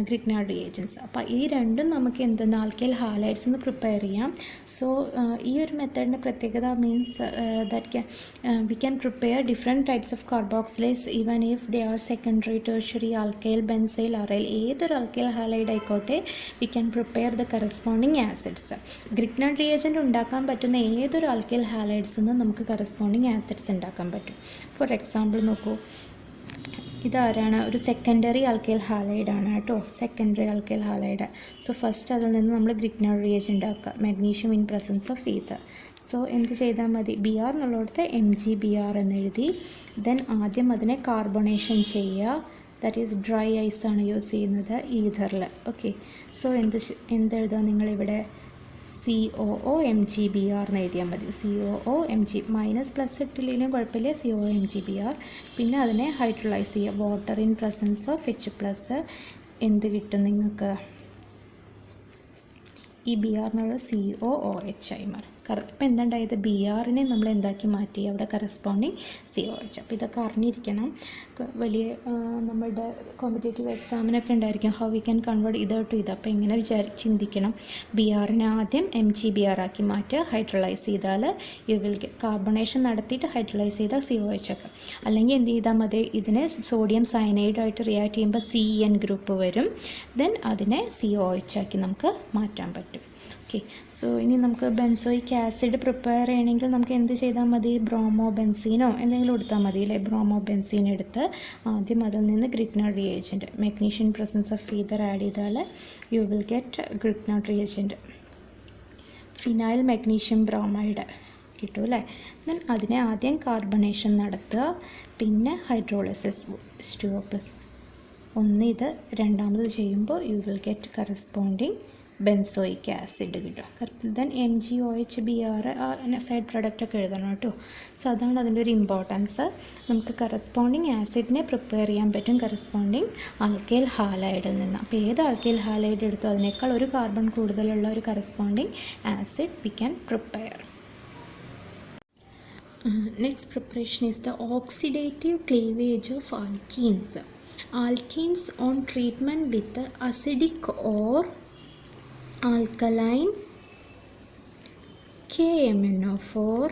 Grignard reagents. അപ്പോൾ ഈ രണ്ടും നമുക്ക് എന്തെന്ന് ആൽക്കൈൽ ഹാലൈഡ്സ് എന്ന് പ്രിപ്പയർ ചെയ്യാം. സോ ഈ ഒരു മെത്തേഡിൻ്റെ പ്രത്യേകത means that we can prepare different types of carboxylase even if they are secondary, tertiary, alkyl, benzyl, aryl, ഏതൊരു ആൽക്കൈൽ ഹാലൈഡ് ആയിക്കോട്ടെ we can prepare the corresponding acids. Grignard reagent ഉണ്ടാക്കാൻ പറ്റുന്ന ഏതൊരു ആൽക്കൈൽ ഹാലൈഡ് നിന്ന് നമുക്ക് കറസ്പോണ്ടിങ് ആസിഡ്സ് ഉണ്ടാക്കാൻ പറ്റും. ഫോർ എക്സാമ്പിൾ നോക്കൂ, ഇതാരാണ്? ഒരു സെക്കൻഡറി ആൽക്കൈൽ ഹാലൈഡ് ആണ് കേട്ടോ, secondary alkyl halide. So first അതിൽ നിന്ന് നമ്മൾ ഗ്രിഗ്നാർഡ് റിയേജൻറ്റ് ഉണ്ടാക്കുക, magnesium in presence of ether. So എന്ത് ചെയ്താൽ മതി? ബി ആർ എന്നുള്ളിടത്ത് MgBr എന്നെഴുതി. ദെൻ ആദ്യം അതിനെ കാർബണേഷൻ ചെയ്യുക, ദാറ്റ് ഈസ് ഡ്രൈ ഐസാണ് യൂസ് ചെയ്യുന്നത് ഈഥറിൽ. ഓക്കെ, സോ എന്തെഴുതാം നിങ്ങളിവിടെ? COO-MgBr എന്ന് എഴുതിയാൽ മതി. COO-Mg മൈനസ് പ്ലസ് ഇട്ടില്ലെങ്കിലും കുഴപ്പമില്ല, COO-MgBr. പിന്നെ അതിനെ ഹൈഡ്രലൈസ് ചെയ്യുക, water in presence of H+. എന്ത് കിട്ടും നിങ്ങൾക്ക്? ഈ BR എന്നുള്ള COOH ആയി മാറും. ഇപ്പം എന്തുണ്ടായത്? BRനെ നമ്മൾ എന്താക്കി മാറ്റി? അവിടെ കറസ്പോണ്ടിങ് COH. അപ്പോൾ ഇതൊക്കെ അറിഞ്ഞിരിക്കണം. വലിയ നമ്മളുടെ കോമ്പറ്റേറ്റീവ് എക്സാമിനൊക്കെ ഉണ്ടായിരിക്കും ഹൗ വി ക്യാൻ കൺവേർട്ട് ഇത് ടു ഇത്. അപ്പോൾ ഇങ്ങനെ ചിന്തിക്കണം. BRനെ ആദ്യം MgBr ആക്കി മാറ്റുക, ഹൈഡ്രലൈസ് ചെയ്താൽ യു വിൽ കാർബണേഷൻ നടത്തിയിട്ട് ഹൈഡ്രലൈസ് ചെയ്താൽ COH ഒക്കെ. അല്ലെങ്കിൽ എന്ത് ചെയ്താൽ മതി? ഇതിനെ സോഡിയം സയനൈഡായിട്ട് റിയാക്ട് ചെയ്യുമ്പോൾ CN ഗ്രൂപ്പ് വരും. ദെൻ അതിനെ COH ആക്കി നമുക്ക് മാറ്റാൻ പറ്റും. ഓക്കെ, സോ ഇനി നമുക്ക് ബെൻസോയിക് ആസിഡ് പ്രിപ്പയർ ചെയ്യണമെങ്കിൽ നമുക്ക് എന്ത് ചെയ്താൽ മതി? ബ്രോമോ ബെൻസീനോ എന്തെങ്കിലും എടുത്താൽ മതി അല്ലേ? ബ്രോമോ ബെൻസീൻ എടുത്ത് ആദ്യം അതിൽ നിന്ന് Grignard reagent, magnesium presence of ether add ചെയ്താൽ you will get Grignard reagent. Phenyl magnesium bromide കിട്ടും അല്ലേ? ദെൻ അതിനെ ആദ്യം കാർബണേഷൻ നടത്തുക, പിന്നെ ഹൈഡ്രോളിസിസ് H2O+. ഒന്ന് ഇത് രണ്ടാമത് ചെയ്യുമ്പോൾ U will get corresponding benzoic acid കിട്ടും. കറക്റ്റ്. ദെൻ MgOH-Br സൈഡ് പ്രൊഡക്റ്റൊക്കെ എഴുതണം കേട്ടോ. സോ അതാണ് അതിൻ്റെ ഒരു ഇമ്പോർട്ടൻസ്. നമുക്ക് കറസ്പോണ്ടിങ് ആസിഡിനെ പ്രിപ്പയർ ചെയ്യാൻ പറ്റും കറസ്പോണ്ടിങ് ആൽക്കൈൽ ഹാലൈഡിൽ നിന്ന്. അപ്പോൾ ഏത് ആൽക്കൈൽ ഹാലൈഡ് എടുത്തോ അതിനേക്കാൾ ഒരു കാർബൺ കൂടുതലുള്ള ഒരു corresponding acid we can prepare. Next preparation is the oxidative cleavage of alkenes. Alkenes on treatment with acidic or alkaline KMnO4,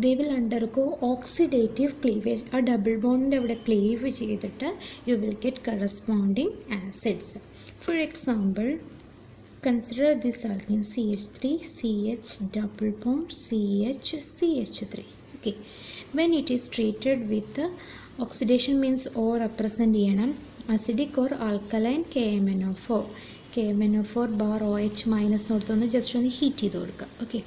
they will undergo oxidative cleavage. ആ ഡബിൾ ബോണ്ടിൻ്റെ അവിടെ ക്ലീവ് ചെയ്തിട്ട് U will get corresponding acids. For example, consider this alkene CH3, CH double bond, CH, CH3. Okay, when it is treated with oxidation means O represent ചെയ്യണം acidic or alkaline KMnO4. KMnO4 bar OH minus കൊടുത്തൊന്ന് ജസ്റ്റ് ഒന്ന് ഹീറ്റ് ചെയ്ത് കൊടുക്കുക. ഓക്കെ,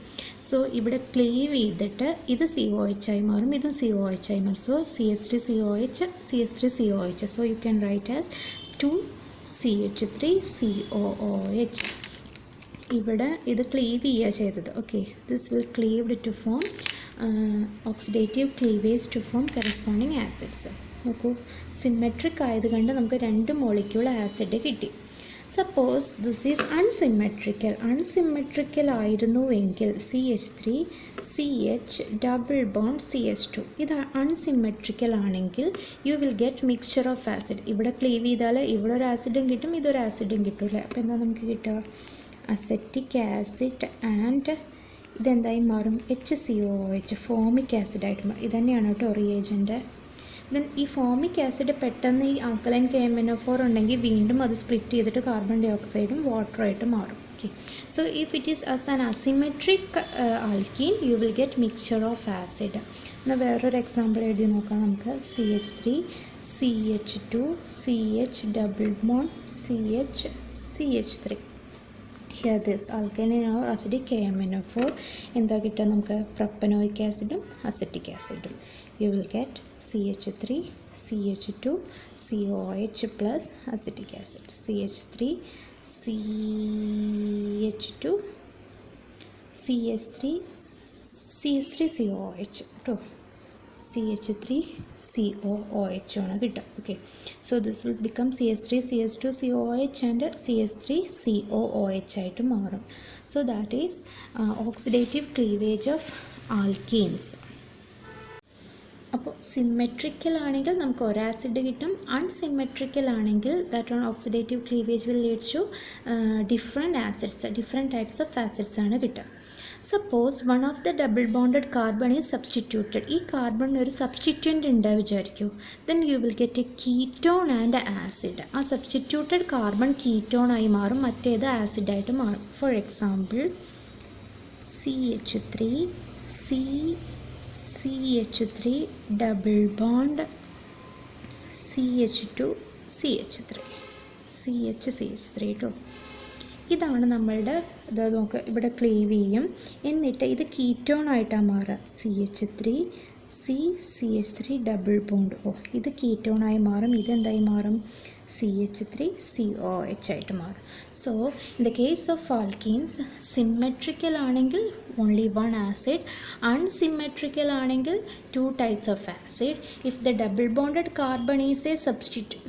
സോ ഇവിടെ ക്ലീവ് ചെയ്തിട്ട് ഇത് COH ആയി മാറും, ഇതും COH ആയി മാറും. So CH3COH, CH3COH. So you can write as 2CH3COOH. ഇവിടെ ഇത് ക്ലീവ് ചെയ്യുക ചെയ്തത്. Okay, this will cleaved to form oxidative cleavage to form corresponding acids. നോക്കൂ, സിമെട്രിക് ആയതുകൊണ്ട് നമുക്ക് 2 മോളിക്യൂൾ ആസിഡ് കിട്ടി. സപ്പോസ് ദിസ് ഈസ് അൺസിമെട്രിക്കൽ ആയിരുന്നുവെങ്കിൽ CH3 CH double bond CH2 ഇത് അൺസിമെട്രിക്കൽ ആണെങ്കിൽ you will get mixture of acid. ഇവിടെ ക്ലീവ് ചെയ്താൽ ഇവിടെ ഒരു ആസിഡും കിട്ടും, ഇതൊരു ആസിഡും കിട്ടില്ല. അപ്പോൾ എന്താ നമുക്ക് കിട്ടുക? അസെറ്റിക് ആസിഡ് ആൻഡ് ഇതെന്തായി മാറും? HCOOH, ഫോമിക് ആസിഡായിട്ട് മാറും. ഇതന്നെയാണ് കേട്ടോ റിയേജൻറ്റ്. ദെൻ ഈ ഫോമിക് ആസിഡ് പെട്ടെന്ന് ഈ ആൽക്കലൈൻ KMnO4 ഉണ്ടെങ്കിൽ വീണ്ടും അത് സ്പ്ലിറ്റ് ചെയ്തിട്ട് കാർബൺ ഡൈ ഓക്സൈഡും വാട്ടറായിട്ട് മാറും. Okay, so if it is as an asymmetric alkene U will get mixture of acid. എന്നാൽ വേറൊരു എക്സാമ്പിൾ എഴുതി നോക്കാം നമുക്ക്. CH3 CH2 CH double bond CH CH3. Here this alkaline or acidic KMnO4 എന്താ കിട്ടുക നമുക്ക്? പ്രൊപ്പനോയിക് ആസിഡും അസെറ്റിക് ആസിഡും. You will get CH3 CH2 COOH plus acetic acid. CH3 CH2 CH3 CH3COOH. CH3COOH ആണ് കിട്ടുക. Okay, so this will become CH3CH2COOH and CH3COOH ആയിട്ട് മാറും. So that is oxidative cleavage of alkenes. അപ്പോൾ സിമെട്രിക്കൽ ആണെങ്കിൽ നമുക്ക് ഒരു ആസിഡ് കിട്ടും, അൺസിമെട്രിക്കൽ ആണെങ്കിൽ that on oxidative cleavage will leads to different acids, different types of acids ആണ് കിട്ടുക. Suppose one of the double bonded carbon is substituted. ഈ കാർബണിന് ഒരു സബ്സ്റ്റിറ്റ്യൂൻ്റ് ഉണ്ട് വിചാരിക്കൂ. Then you will get a ketone and acid. ആ സബ്സ്റ്റിറ്റ്യൂട്ടഡ് കാർബൺ കീറ്റോണായി മാറും, മറ്റേത് ആസിഡായിട്ട് മാറും. For example CH3 double bond CH2CH3 കേട്ടോ. ഇതാണ് നമ്മളുടെ ഇത്. നോക്കുക, ഇവിടെ ക്ലീവ് ചെയ്യും, എന്നിട്ട് ഇത് കീറ്റോൺ ആയിട്ടാണ് മാറുക. CH3 double bond. ഇത് കീറ്റോണായി മാറും, ഇതെന്തായി മാറും? CH3COH ആയിട്ട് മാറും. So in the case of alkenes, symmetrical ആണെങ്കിൽ ഓൺലി വൺ ആസിഡ്, അൺസിമെട്രിക്കൽ ആണെങ്കിൽ two types of acid. If the double bonded carbon is a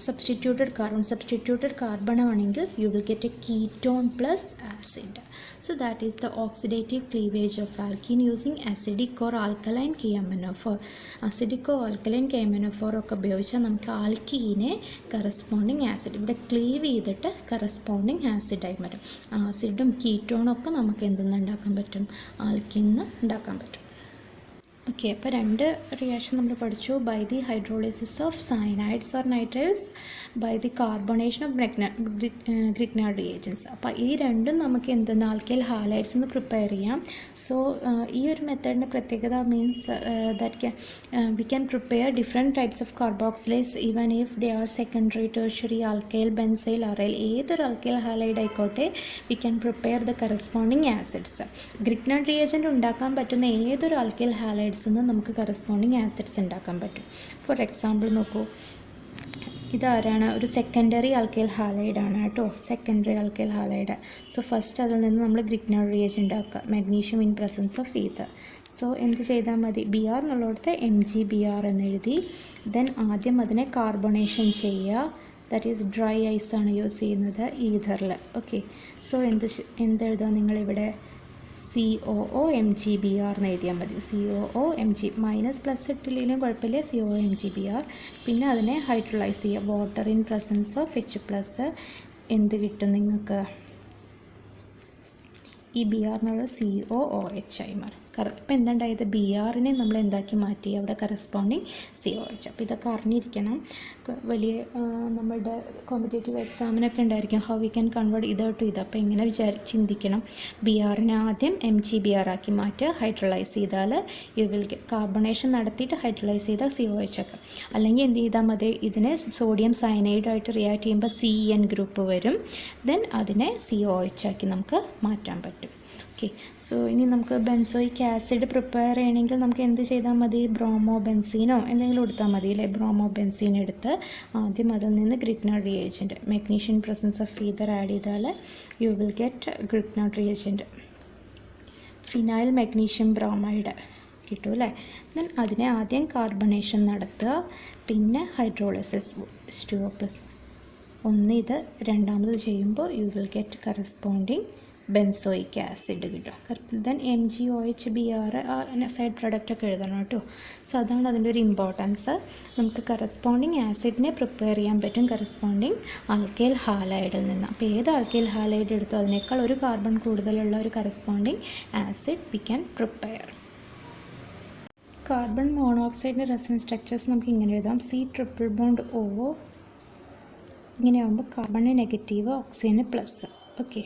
substituted carbon ആണെങ്കിൽ you will get a ketone plus acid. So that is the oxidative cleavage of alkene using acidic or alkaline KMnO4. Acidic or alkaline KMnO4 ഒക്കെ ഉപയോഗിച്ചാൽ നമുക്ക് ആൽക്കീനെ കറസ്പോണ്ടിങ് ആസിഡ് ഇവിടെ ക്ലീവ് ചെയ്തിട്ട് കറസ്പോണ്ടിങ് ആസിഡായി മാറ്റും. ആസിഡും കീറ്റോണൊക്കെ നമുക്ക് എന്തെന്ന് ഉണ്ടാക്കാൻ പറ്റും? ആൽക്കീന്ന് ഉണ്ടാക്കാൻ പറ്റും. ഓക്കെ, അപ്പോൾ രണ്ട് റിയാക്ഷൻ നമ്മൾ പഠിച്ചു. By the hydrolysis of cyanides or nitriles, by the carbonation of Grignard reagents. അപ്പോൾ ഈ രണ്ടും നമുക്ക് എന്തെന്ന് ആൽക്കൈൽ ഹാലൈഡ്സ് എന്ന് പ്രിപ്പയർ ചെയ്യാം. സോ ഈ ഒരു മെത്തേഡിൻ്റെ പ്രത്യേകത means that we can prepare different types of carboxylase even if they are secondary, tertiary, alkyl, benzyl, aryl, ഏതൊരു ആൽക്കൈൽ ഹാലൈഡ് ആയിക്കോട്ടെ, we can prepare the corresponding acids. Grignard reagent ഉണ്ടാക്കാൻ പറ്റുന്ന ഏതൊരു ആൽക്കൈൽ ഹാലൈഡ് നമുക്ക് കറസ്പോണ്ടിങ് ആസിഡ്സ് ഉണ്ടാക്കാൻ പറ്റും. ഫോർ എക്സാമ്പിൾ നോക്കൂ, ഇതാരാണ്? ഒരു സെക്കൻഡറി ആൽക്കൈൽ ഹാലൈഡ് ആണ് കേട്ടോ, secondary alkyl halide. So first അതിൽ നിന്ന് നമ്മൾ ഗ്രിഗ്നാർഡ് റിയേജൻറ്റ് ഉണ്ടാക്കുക, magnesium in presence of ether. So എന്ത് ചെയ്താൽ മതി? BR എന്നുള്ളിടത്ത് MgBr എന്നെഴുതി. ദെൻ ആദ്യം അതിനെ കാർബണേഷൻ ചെയ്യുക, ദാറ്റ് ഈസ് ഡ്രൈ ഐസാണ് യൂസ് ചെയ്യുന്നത് ഈതറിൽ. ഓക്കെ, സോ എന്തെഴുതാം നിങ്ങളിവിടെ? COOMgBr എന്ന് എഴുതിയാൽ മതി. COOMg മൈനസ് പ്ലസ് ഇട്ടില്ലെങ്കിലും കുഴപ്പമില്ല, COOMgBr. പിന്നെ അതിനെ ഹൈഡ്രോളൈസ് ചെയ്യുക, water in presence of H+. എന്ത് കിട്ടും നിങ്ങൾക്ക്? ഈ BR എന്നുള്ള COOH ആയി മാറും. ഇപ്പം എന്തുണ്ടായത്? BRനെ നമ്മൾ എന്താക്കി മാറ്റി? അവിടെ കറസ്പോണ്ടിങ് COH. അപ്പോൾ ഇതൊക്കെ അറിഞ്ഞിരിക്കണം. വലിയ നമ്മളുടെ കോമ്പറ്റേറ്റീവ് എക്സാമിനൊക്കെ ഉണ്ടായിരിക്കും ഹൗ വി ക്യാൻ കൺവേർട്ട് ഇത് ടു ഇത്. അപ്പോൾ ഇങ്ങനെ ചിന്തിക്കണം. BRനെ ആദ്യം MgBr ആക്കി മാറ്റുക, ഹൈഡ്രോളൈസ് ചെയ്താൽ യു വിൽ കാർബണേഷൻ നടത്തിയിട്ട് ഹൈഡ്രോളൈസ് ചെയ്താൽ COH ഒക്കെ. അല്ലെങ്കിൽ എന്ത് ചെയ്താൽ മതി? ഇതിനെ സോഡിയം സയനൈഡായിട്ട് റിയാക്ട് ചെയ്യുമ്പോൾ CN ഗ്രൂപ്പ് വരും. ദെൻ അതിനെ COH ആക്കി നമുക്ക് മാറ്റാൻ പറ്റും. ഓക്കെ, സോ ഇനി നമുക്ക് ബെൻസോയിക് ആസിഡ് പ്രിപ്പയർ ചെയ്യണമെങ്കിൽ നമുക്ക് എന്ത് ചെയ്താൽ മതി? ബ്രോമോ ബെൻസീനോ എന്തെങ്കിലും എടുത്താൽ മതി അല്ലേ? ബ്രോമോ ബെൻസീൻ എടുത്ത് ആദ്യം അതിൽ നിന്ന് Grignard reagent, magnesium presence of ether add ചെയ്താൽ you will get Grignard reagent. Phenyl magnesium bromide കിട്ടും അല്ലേ? ദെൻ അതിനെ ആദ്യം കാർബണേഷൻ നടത്തുക, പിന്നെ ഹൈഡ്രോളിസിസ് H2O+. ഇത് രണ്ടാമത് ചെയ്യുമ്പോൾ U will get corresponding benzoic acid കിട്ടും. ദെൻ MgOH സൈഡ് പ്രൊഡക്റ്റൊക്കെ എഴുതണം കേട്ടോ. സോ അതാണ് അതിൻ്റെ ഒരു ഇമ്പോർട്ടൻസ്. നമുക്ക് കറസ്പോണ്ടിങ് ആസിഡിനെ പ്രിപ്പയർ ചെയ്യാൻ പറ്റും കറസ്പോണ്ടിങ് ആൽക്കൈൽ ഹാലൈഡിൽ നിന്ന്. അപ്പോൾ ഏത് ആൽക്കൈൽ ഹാലൈഡ് എടുത്തോ അതിനേക്കാൾ ഒരു കാർബൺ കൂടുതലുള്ള ഒരു corresponding acid we can prepare. Carbon മോണോക്സൈഡിൻ്റെ റെസൊണൻസ് സ്ട്രക്ചേഴ്സ് നമുക്ക് ഇങ്ങനെ എഴുതാം. C triple bond O. ഇങ്ങനെയാകുമ്പോൾ കാർബണ് നെഗറ്റീവ്, ഓക്സിജന് പ്ലസ്. ഓക്കെ,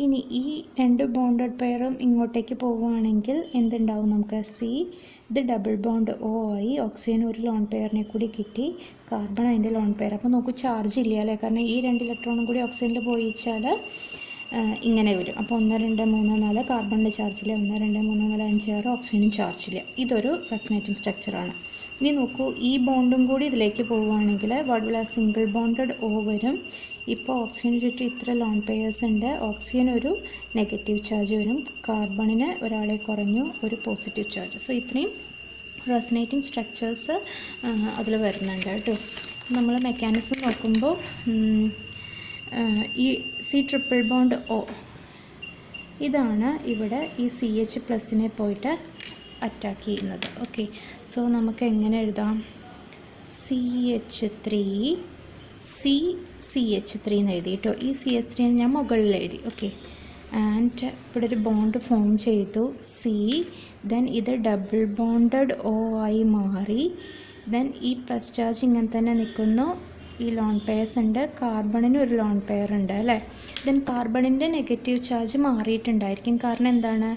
ഇനി ഈ രണ്ട് ബോണ്ടഡ് പെയറും ഇങ്ങോട്ടേക്ക് പോവുകയാണെങ്കിൽ എന്തുണ്ടാവും? നമുക്ക് ഇത് ഡബിൾ ബോണ്ട് O ആയി, ഓക്സിജൻ ഒരു ലോൺ പെയറിനെ കൂടി കിട്ടി, കാർബൺ അതിൻ്റെ ലോൺ പെയർ. അപ്പോൾ നമുക്ക് ചാർജ് ഇല്ല അല്ലേ? കാരണം ഈ 2 ഇലക്ട്രോണും കൂടി ഓക്സിജനിൽ പോയിച്ചാൽ ഇങ്ങനെ വരും. അപ്പോൾ 1 2 3 4 കാർബണിൻ്റെ ചാർജില്ല, 1 2 3 4 5 6 ഓക്സിജനും ചാർജില്ല. ഇതൊരു റെസൊണേറ്റിംഗ് സ്ട്രക്ചറാണ്. ഇനി നോക്കൂ, ഈ ബോണ്ടും കൂടി ഇതിലേക്ക് പോവുകയാണെങ്കിൽ what will single bonded O വരും. ഇപ്പോൾ ഓക്സിജന് ചുറ്റും ഇത്ര ലോൺ പെയേഴ്സ് ഉണ്ട്, ഓക്സിജൻ ഒരു നെഗറ്റീവ് ചാർജ് വരും, കാർബണിന് ഒരാളെ കുറഞ്ഞു, ഒരു പോസിറ്റീവ് ചാർജ്. സോ ഇത്രയും റെസനേറ്റിംഗ് സ്ട്രക്ചേഴ്സ് അതിൽ വരുന്നുണ്ട് കേട്ടോ. നമ്മൾ മെക്കാനിസം നോക്കുമ്പോൾ ഈ സി ട്രിപ്പിൾ ബോണ്ട് ഓ ഇതാണ് ഇവിടെ ഈ CH+ പോയിട്ട് അറ്റാക്ക് ചെയ്യുന്നത്. ഓക്കെ, സോ നമുക്ക് എങ്ങനെ എഴുതാം? CH3 CH3 എന്ന് എഴുതി കേട്ടോ. ഈ CH3 ഞാൻ മുകളിൽ എഴുതി. ഓക്കെ, ആൻഡ് ഇവിടെ ഒരു ബോണ്ട് ഫോം ചെയ്തു ദെൻ ഇത് ഡബിൾ ബോണ്ടഡ് O ആയി മാറി. ദെൻ ഈ പ്ലസ് ചാർജ് ഇങ്ങനെ തന്നെ നിൽക്കുന്നു. ഈ ലോൺ പെയർസ് ഉണ്ട്, കാർബണിന് ഒരു ലോൺ പെയർ ഉണ്ട് അല്ലേ. ദെൻ കാർബണിൻ്റെ നെഗറ്റീവ് ചാർജ് മാറിയിട്ടുണ്ടായിരിക്കും. കാരണം എന്താണ്?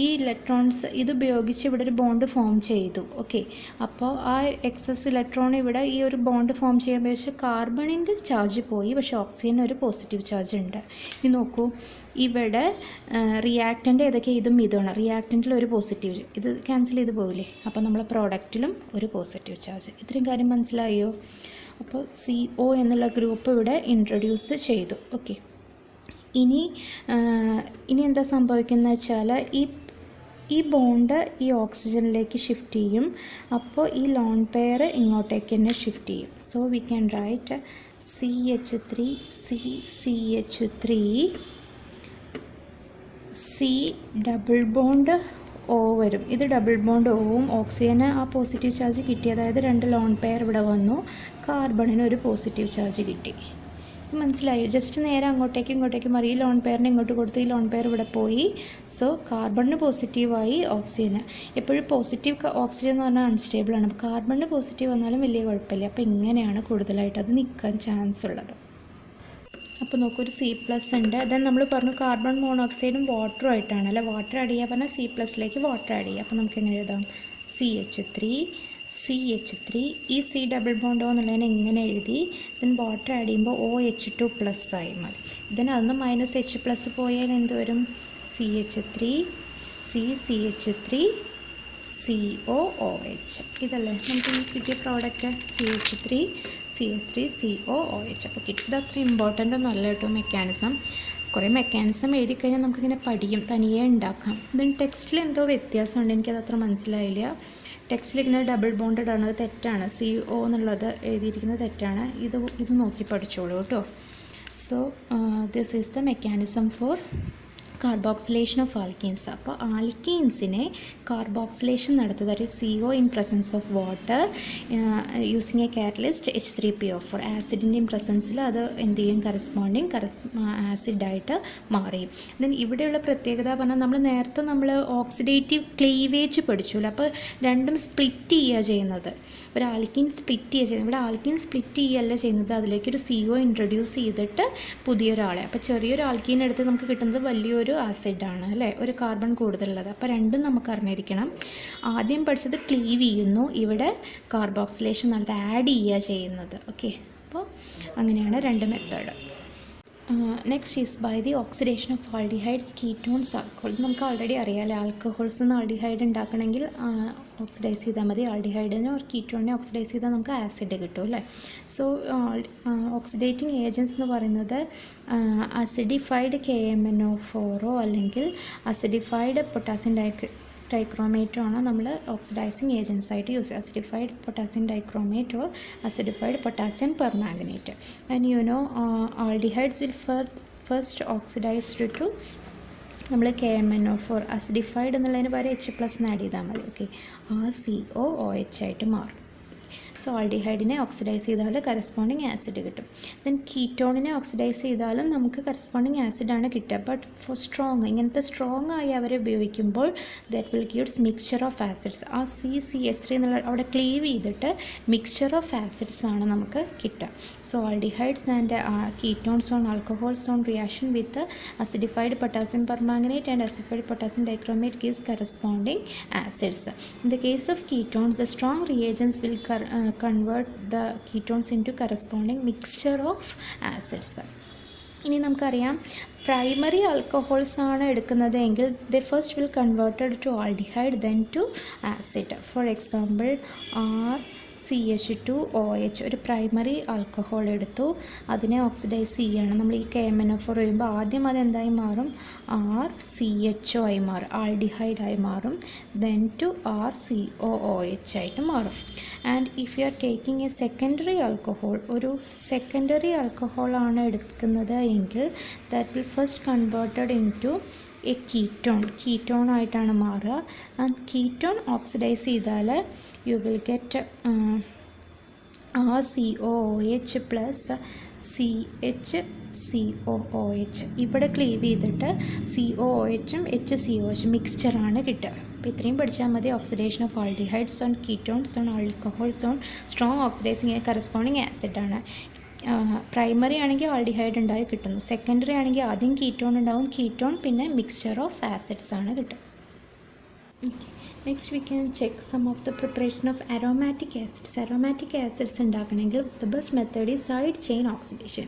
ഈ ഇലക്ട്രോൺസ് ഇതുപയോഗിച്ച് ഇവിടെ ഒരു ബോണ്ട് ഫോം ചെയ്തു. ഓക്കെ, അപ്പോൾ ആ എക്സസ് ഇലക്ട്രോൺ ഇവിടെ ഈ ഒരു ബോണ്ട് ഫോം ചെയ്യുമ്പോൾ പക്ഷേ കാർബണിൻ്റെ ചാർജ് പോയി, പക്ഷേ ഓക്സിജന് ഒരു പോസിറ്റീവ് ചാർജ് ഉണ്ട്. ഇനി നോക്കൂ, ഇവിടെ റിയാക്റ്റൻ്റ് ഏതൊക്കെ? ഇതുമാണ്. റിയാക്റ്റൻറ്റിൽ ഒരു പോസിറ്റീവ്, ഇത് ക്യാൻസൽ ചെയ്ത് പോവില്ലേ. അപ്പോൾ നമ്മളെ പ്രോഡക്റ്റിലും ഒരു പോസിറ്റീവ് ചാർജ്. ഇത്രയും കാര്യം മനസ്സിലായോ? അപ്പോൾ CO എന്നുള്ള ഗ്രൂപ്പ് ഇവിടെ ഇൻട്രൊഡ്യൂസ് ചെയ്തു. ഓക്കെ, ഇനി എന്താ സംഭവിക്കുന്നത് വെച്ചാൽ ഈ ബോണ്ട് ഈ ഓക്സിജനിലേക്ക് ഷിഫ്റ്റ് ചെയ്യും. അപ്പോൾ ഈ ലോൺ പെയർ ഇങ്ങോട്ടേക്ക് തന്നെ ഷിഫ്റ്റ് ചെയ്യും. So we can write CH3 CH3 C double bond O വരും. ഇത് ഡബിൾ ബോണ്ട് Oവും ഓക്സിജന് ആ പോസിറ്റീവ് ചാർജ് കിട്ടി. അതായത് 2 ലോൺ പെയർ ഇവിടെ വന്നു, കാർബണിന് ഒരു പോസിറ്റീവ് ചാർജ് കിട്ടി. മനസ്സിലായോ? ജസ്റ്റ് നേരെ അങ്ങോട്ടേക്കും ഇങ്ങോട്ടേക്കും മാറി. ഈ ലോൺ പെയറിനെ ഇങ്ങോട്ട് കൊടുത്ത് ഈ ലോൺ പെയർ ഇവിടെ പോയി. സോ കാർബണിന് പോസിറ്റീവായി ഓക്സിജന്. എപ്പോഴും പോസിറ്റീവ് ഓക്സിജൻ എന്ന് പറഞ്ഞാൽ അൺസ്റ്റേബിളാണ്. അപ്പോൾ കാർബണിന് പോസിറ്റീവ് വന്നാലും വലിയ കുഴപ്പമില്ല. അപ്പോൾ ഇങ്ങനെയാണ് കൂടുതലായിട്ട് അത് നിൽക്കാൻ ചാൻസ് ഉള്ളത്. അപ്പോൾ നോക്കൂ, ഒരു C+ ഉണ്ട്. ദെൻ നമ്മൾ പറഞ്ഞു കാർബൺ മോണോക്സൈഡും വാട്ടറും ആയിട്ടാണ് അല്ലേ. വാട്ടർ ആഡ് ചെയ്യുക പറഞ്ഞാൽ C+ലേക്ക് വാട്ടർ ആഡ് ചെയ്യുക. അപ്പോൾ നമുക്ക് എങ്ങനെ എഴുതാം? CH3 ഈ C ഡബിൾ ബോണ്ട് O എന്നുള്ളതിനെ ഇങ്ങനെ എഴുതി. ദെൻ വാട്ടർ ആഡ് ചെയ്യുമ്പോൾ OH2+ ആയി മാറി. ദെൻ അതൊന്ന് -H+ പോയാൽ എന്ത് വരും? CH3 CH3 COOH. ഇതല്ലേ നമുക്ക് ഈ കിട്ടിയ പ്രോഡക്റ്റ്? CH3 COOH. അപ്പോൾ കിട്ടിയത് അത്ര ഇമ്പോർട്ടൻ്റ് ഒന്നും അല്ല കേട്ടോ മെക്കാനിസം. കുറേ മെക്കാനിസം എഴുതി കഴിഞ്ഞാൽ നമുക്കിങ്ങനെ പഠിക്കും, തനിയെ ഉണ്ടാക്കാം. ദെൻ ടെക്സ്റ്റിൽ എന്തോ വ്യത്യാസമുണ്ട്, എനിക്കത് അത്ര മനസ്സിലായില്ല. ടെക്സ്റ്റിൽ ഇങ്ങനെ ഡബിൾ ബോണ്ടഡ് ആണ്, അത് തെറ്റാണ്. CO എന്നുള്ളത് എഴുതിയിരിക്കുന്നത് തെറ്റാണ്. ഇത് നോക്കി പഠിച്ചോളൂ കേട്ടോ. So this is the mechanism for carboxylation of alkenes. അപ്പോൾ ആൽക്കീൻസിനെ കാർബോക്സിലേഷൻ നടത്തുക, അതായത് CO in presence of water using a catalyst H3PO4. ആസിഡിൻ്റെയും പ്രസൻസിൽ അത് എന്ത് ചെയ്യും? കറസ്പോണ്ടിങ് ആസിഡായിട്ട് മാറിയും. ദെൻ ഇവിടെയുള്ള പ്രത്യേകത പറഞ്ഞാൽ നമ്മൾ ഓക്സിഡേറ്റീവ് ക്ലീവേജ് പഠിച്ചല്ലോ. അപ്പോൾ രണ്ടും സ്പ്ലിറ്റ് ചെയ്യുക ചെയ്യുന്നത്. ഒരു ആൽക്കീൻ സ്പ്ലിറ്റ് ചെയ്യുക ചെയ്യുന്നത്. ഇവിടെ ആൽക്കീൻ സ്പ്ലിറ്റ് ചെയ്യുകയല്ല ചെയ്യുന്നത്, അതിലേക്കൊരു CO ഇൻട്രൊഡ്യൂസ് ചെയ്തിട്ട് പുതിയൊരാളെ. അപ്പോൾ ചെറിയൊരു ആൽക്കീൻ എടുത്ത് നമുക്ക് കിട്ടുന്നത് വലിയൊരു ആസിഡാണ് അല്ലേ, ഒരു കാർബൺ കൂടുതലുള്ളത്. അപ്പോൾ രണ്ടും നമുക്ക് അറിഞ്ഞിരിക്കണം. ആദ്യം പഠിച്ചത് ക്ലീവ് ചെയ്യുന്നു, ഇവിടെ കാർബോക്സിലേഷൻ നടത്തി ആഡ് ചെയ്യുക ചെയ്യുന്നത്. ഓക്കെ, അപ്പോൾ അങ്ങനെയാണ് 2 method. Next is by the oxidation of aldehydes ketones alcohol. നമുക്ക് ഓൾറെഡി അറിയാമല്ലേ, ആൽക്കഹോൾസ് നിന്ന് ആൾഡിഹൈഡ് ഉണ്ടാക്കണമെങ്കിൽ ഓക്സിഡൈസ് ചെയ്താൽ മതി. ആൾഡിഹൈഡിനെ ഒരു കീറ്റോണിനെ ഓക്സിഡൈസ് ചെയ്താൽ നമുക്ക് ആസിഡ് കിട്ടും അല്ലേ. സോ ഓക്സിഡേറ്റിംഗ് ഏജൻസ് എന്ന് പറയുന്നത് അസിഡിഫൈഡ് KMnO4 അല്ലെങ്കിൽ അസിഡിഫൈഡ് പൊട്ടാസ്യം ഡൈക്രോമേറ്റോ ആണ് നമ്മൾ ഓക്സിഡൈസിങ് ഏജൻസ് ആയിട്ട് യൂസ് ചെയ്യുക. Acidified potassium dichromate or acidified potassium permanganate. And you know aldehydes will first oxidised to നമ്മൾ KMnO4. അസിഡിഫൈഡ് എന്നുള്ളതിന് പകരം H+ ആഡ് ചെയ്താൽ മതി. ഓക്കെ, ആ COOH ആയിട്ട് മാറും. സോ ആൾഡിഹൈഡിനെ ഓക്സിഡൈസ് ചെയ്താൽ കറസ്പോണ്ടിങ് ആസിഡ് കിട്ടും. ദെൻ കീറ്റോണിനെ ഓക്സിഡൈസ് ചെയ്താലും നമുക്ക് കറസ്പോണ്ടിങ് ആസിഡാണ് കിട്ടുക. ബട്ട് ഫോർ ഇങ്ങനത്തെ സ്ട്രോങ് ആയി അവരെ ഉപയോഗിക്കുമ്പോൾ that will gives mixture of acids. ആ CH3 എന്നുള്ള അവിടെ ക്ലീവ് ചെയ്തിട്ട് മിക്സ്ചർ ഓഫ് ആസിഡ്സ് ആണ് നമുക്ക് കിട്ടുക. So aldehydes and ketones on alcohols on reaction with acidified potassium permanganate and acidified potassium dichromate gives corresponding acids. In the case of ketones, the strong reagents will convert the ketones into corresponding mixture of acids. ഇനി നമുക്കറിയാം പ്രൈമറി ആൽക്കഹോൾസ് ആണ് എടുക്കുന്നതെങ്കിൽ the first will converted to aldehyde then to acid. For example RCH2OH ഒരു പ്രൈമറി ആൽക്കഹോൾ എടുത്തു, അതിനെ ഓക്സിഡൈസ് ചെയ്യാണ്. നമ്മൾ ഈ KMNO4 വരുമ്പോൾ ആദ്യം അതെന്തായി മാറും? RCHO ആയി മാറും, ആൽഡിഹൈഡായി മാറും. ദെൻ ടു RCOOH ആയിട്ട് മാറും. And if you are taking a secondary alcohol, ഒരു സെക്കൻഡറി ആൽക്കഹോളാണ് എടുക്കുന്നത് എങ്കിൽ that will first converted into a ketone ആയിട്ടാണ് മാറുക. ആൻഡ് കീറ്റോൺ ഓക്സിഡൈസ് ചെയ്താൽ you will get RCOOH plus CHCOOH. ഇവിടെ ക്ലീവ് ചെയ്തിട്ട് COOHും HCOH മിക്സ്ചറാണ് കിട്ടുക. അപ്പോൾ ഇത്രയും പഠിച്ചാൽ മതി. Oxidation of aldehydes on ketones on alcohols on strong oxidising corresponding ആസിഡാണ്. പ്രൈമറി ആണെങ്കിൽ ആൽഡിഹൈഡ് ഉണ്ടായി കിട്ടുന്നു, സെക്കൻഡറി ആണെങ്കിൽ ആദ്യം കീറ്റോൺ ഉണ്ടാവും, കീറ്റോൺ പിന്നെ മിക്സ്ചർ ഓഫ് ആസിഡ്സ് ആണ് കിട്ടുക. Next we can check some of the preparation of aromatic acids. Aromatic acids ഉണ്ടാക്കണമെങ്കിൽ ദ ബെസ്റ്റ് മെത്തേഡ് ഈ side chain oxidation.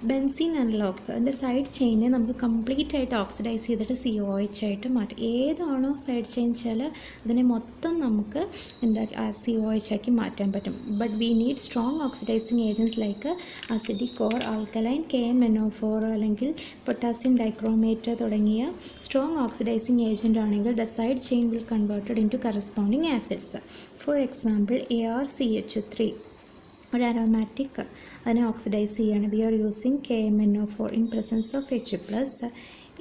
Benzene analogues, അതിൻ്റെ സൈഡ് ചെയിനെ നമുക്ക് കംപ്ലീറ്റ് ആയിട്ട് ഓക്സിഡൈസ് ചെയ്തിട്ട് COOH ആയിട്ട് മാറ്റും. ഏതാണോ സൈഡ് ചെയിൻ വെച്ചാൽ അതിനെ മൊത്തം നമുക്ക് COOH ആക്കി മാറ്റാൻ പറ്റും. But we need strong oxidising agents like acidic or alkaline, KMNO4 അല്ലെങ്കിൽ പൊട്ടാസ്യം ഡൈക്രോമേറ്റ് തുടങ്ങിയ സ്ട്രോങ് ഓക്സിഡൈസിങ് ഏജൻറ്റ് ആണെങ്കിൽ the side chain will converted into corresponding acids. For example, ArCH3 ഒരു അരോമാറ്റിക്, അതിനെ ഓക്സിഡൈസ് ചെയ്യാണ്. We are using KMNO4 in presence of H plus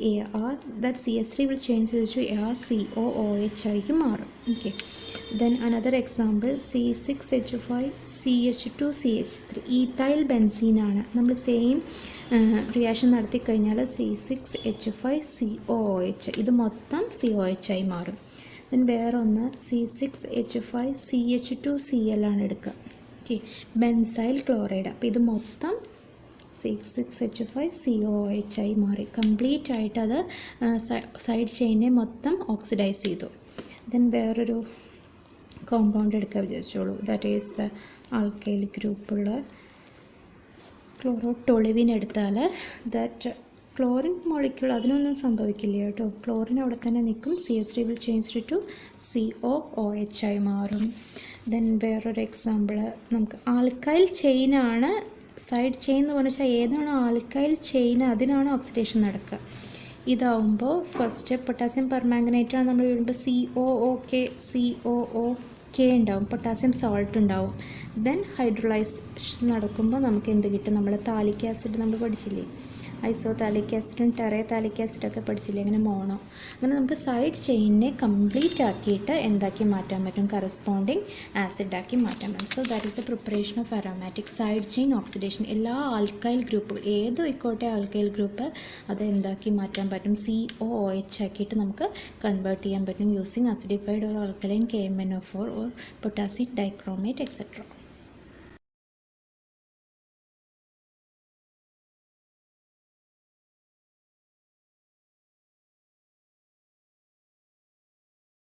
AR, that CH3 will change to ArCOOH ആയിട്ട് മാറും. Okay, then another example C6H5CH2CH3 ethyl ബെൻസീനാണ്. നമ്മൾ സെയിം റിയാക്ഷൻ നടത്തി കഴിഞ്ഞാൽ C6H5COOH ഇത് മൊത്തം COH ആയി മാറും. ദെൻ വേറൊന്ന് C6H5CH2Cl ആണ് എടുക്കുക. Okay, benzyl chloride. അപ്പോൾ ഇത് മൊത്തം C6H5COOH ആയി മാറി. കംപ്ലീറ്റ് ആയിട്ട് അത് സൈഡ് ചെയിനെ മൊത്തം ഓക്സിഡൈസ് ചെയ്തു. ദെൻ വേറൊരു കോമ്പൗണ്ട് എടുക്കുക വിചാരിച്ചോളൂ. ദാറ്റ് ഈസ് ആൽക്കൈൽ ഗ്രൂപ്പുള്ള ക്ലോറോടൊളുവിൻ എടുത്താൽ ദാറ്റ് ക്ലോറിൻ മോളിക്യൂൾ അതിനൊന്നും സംഭവിക്കില്ല കേട്ടോ. ക്ലോറിൻ അവിടെ തന്നെ നിൽക്കും. CH3 will change to COOH ആയി മാറും. ദെൻ വേറൊരു എക്സാമ്പിൾ നമുക്ക് ആൽക്കൈൽ ചെയിനാണ് സൈഡ് ചെയിൻ എന്ന് പറഞ്ഞാൽ ഏതാണ് ആൽക്കൈൽ ചെയിൻ അതിനാണ് ഓക്സിഡേഷൻ നടക്കുക. ഇതാവുമ്പോൾ ഫസ്റ്റ് പൊട്ടാസ്യം പെർമാംഗനേറ്റാണ് നമ്മൾ വരുമ്പോൾ COOK ഉണ്ടാവും, പൊട്ടാസ്യം സോൾട്ട് ഉണ്ടാവും. ദെൻ ഹൈഡ്രോളൈസ് നടക്കുമ്പോൾ നമുക്ക് എന്ത് കിട്ടും? നമ്മൾ താലിക് ആസിഡ് നമ്മൾ പഠിച്ചില്ലേ, ഐസോതാലിക് ആസിഡും ടെറേതാലിക് ആസിഡൊക്കെ പഠിച്ചില്ലേ, അങ്ങനെ മോണോ. അങ്ങനെ നമുക്ക് സൈഡ് ചെയിനെ കംപ്ലീറ്റ് ആക്കിയിട്ട് എന്താക്കി മാറ്റാൻ പറ്റും? കറസ്പോണ്ടിങ് ആസിഡാക്കി മാറ്റാൻ പറ്റും. So that is the preparation of aromatic side chain oxidation. എല്ലാ ആൽക്കൈൽ ഗ്രൂപ്പുകൾ ഏതോ ആയിക്കോട്ടെ ആൽക്കൈൽ ഗ്രൂപ്പ് അത് എന്താക്കി മാറ്റാൻ പറ്റും? COOH ആക്കിയിട്ട് നമുക്ക് കൺവേർട്ട് ചെയ്യാൻ പറ്റും using acidified or alkaline KMNO4 or potassium dichromate etcetera.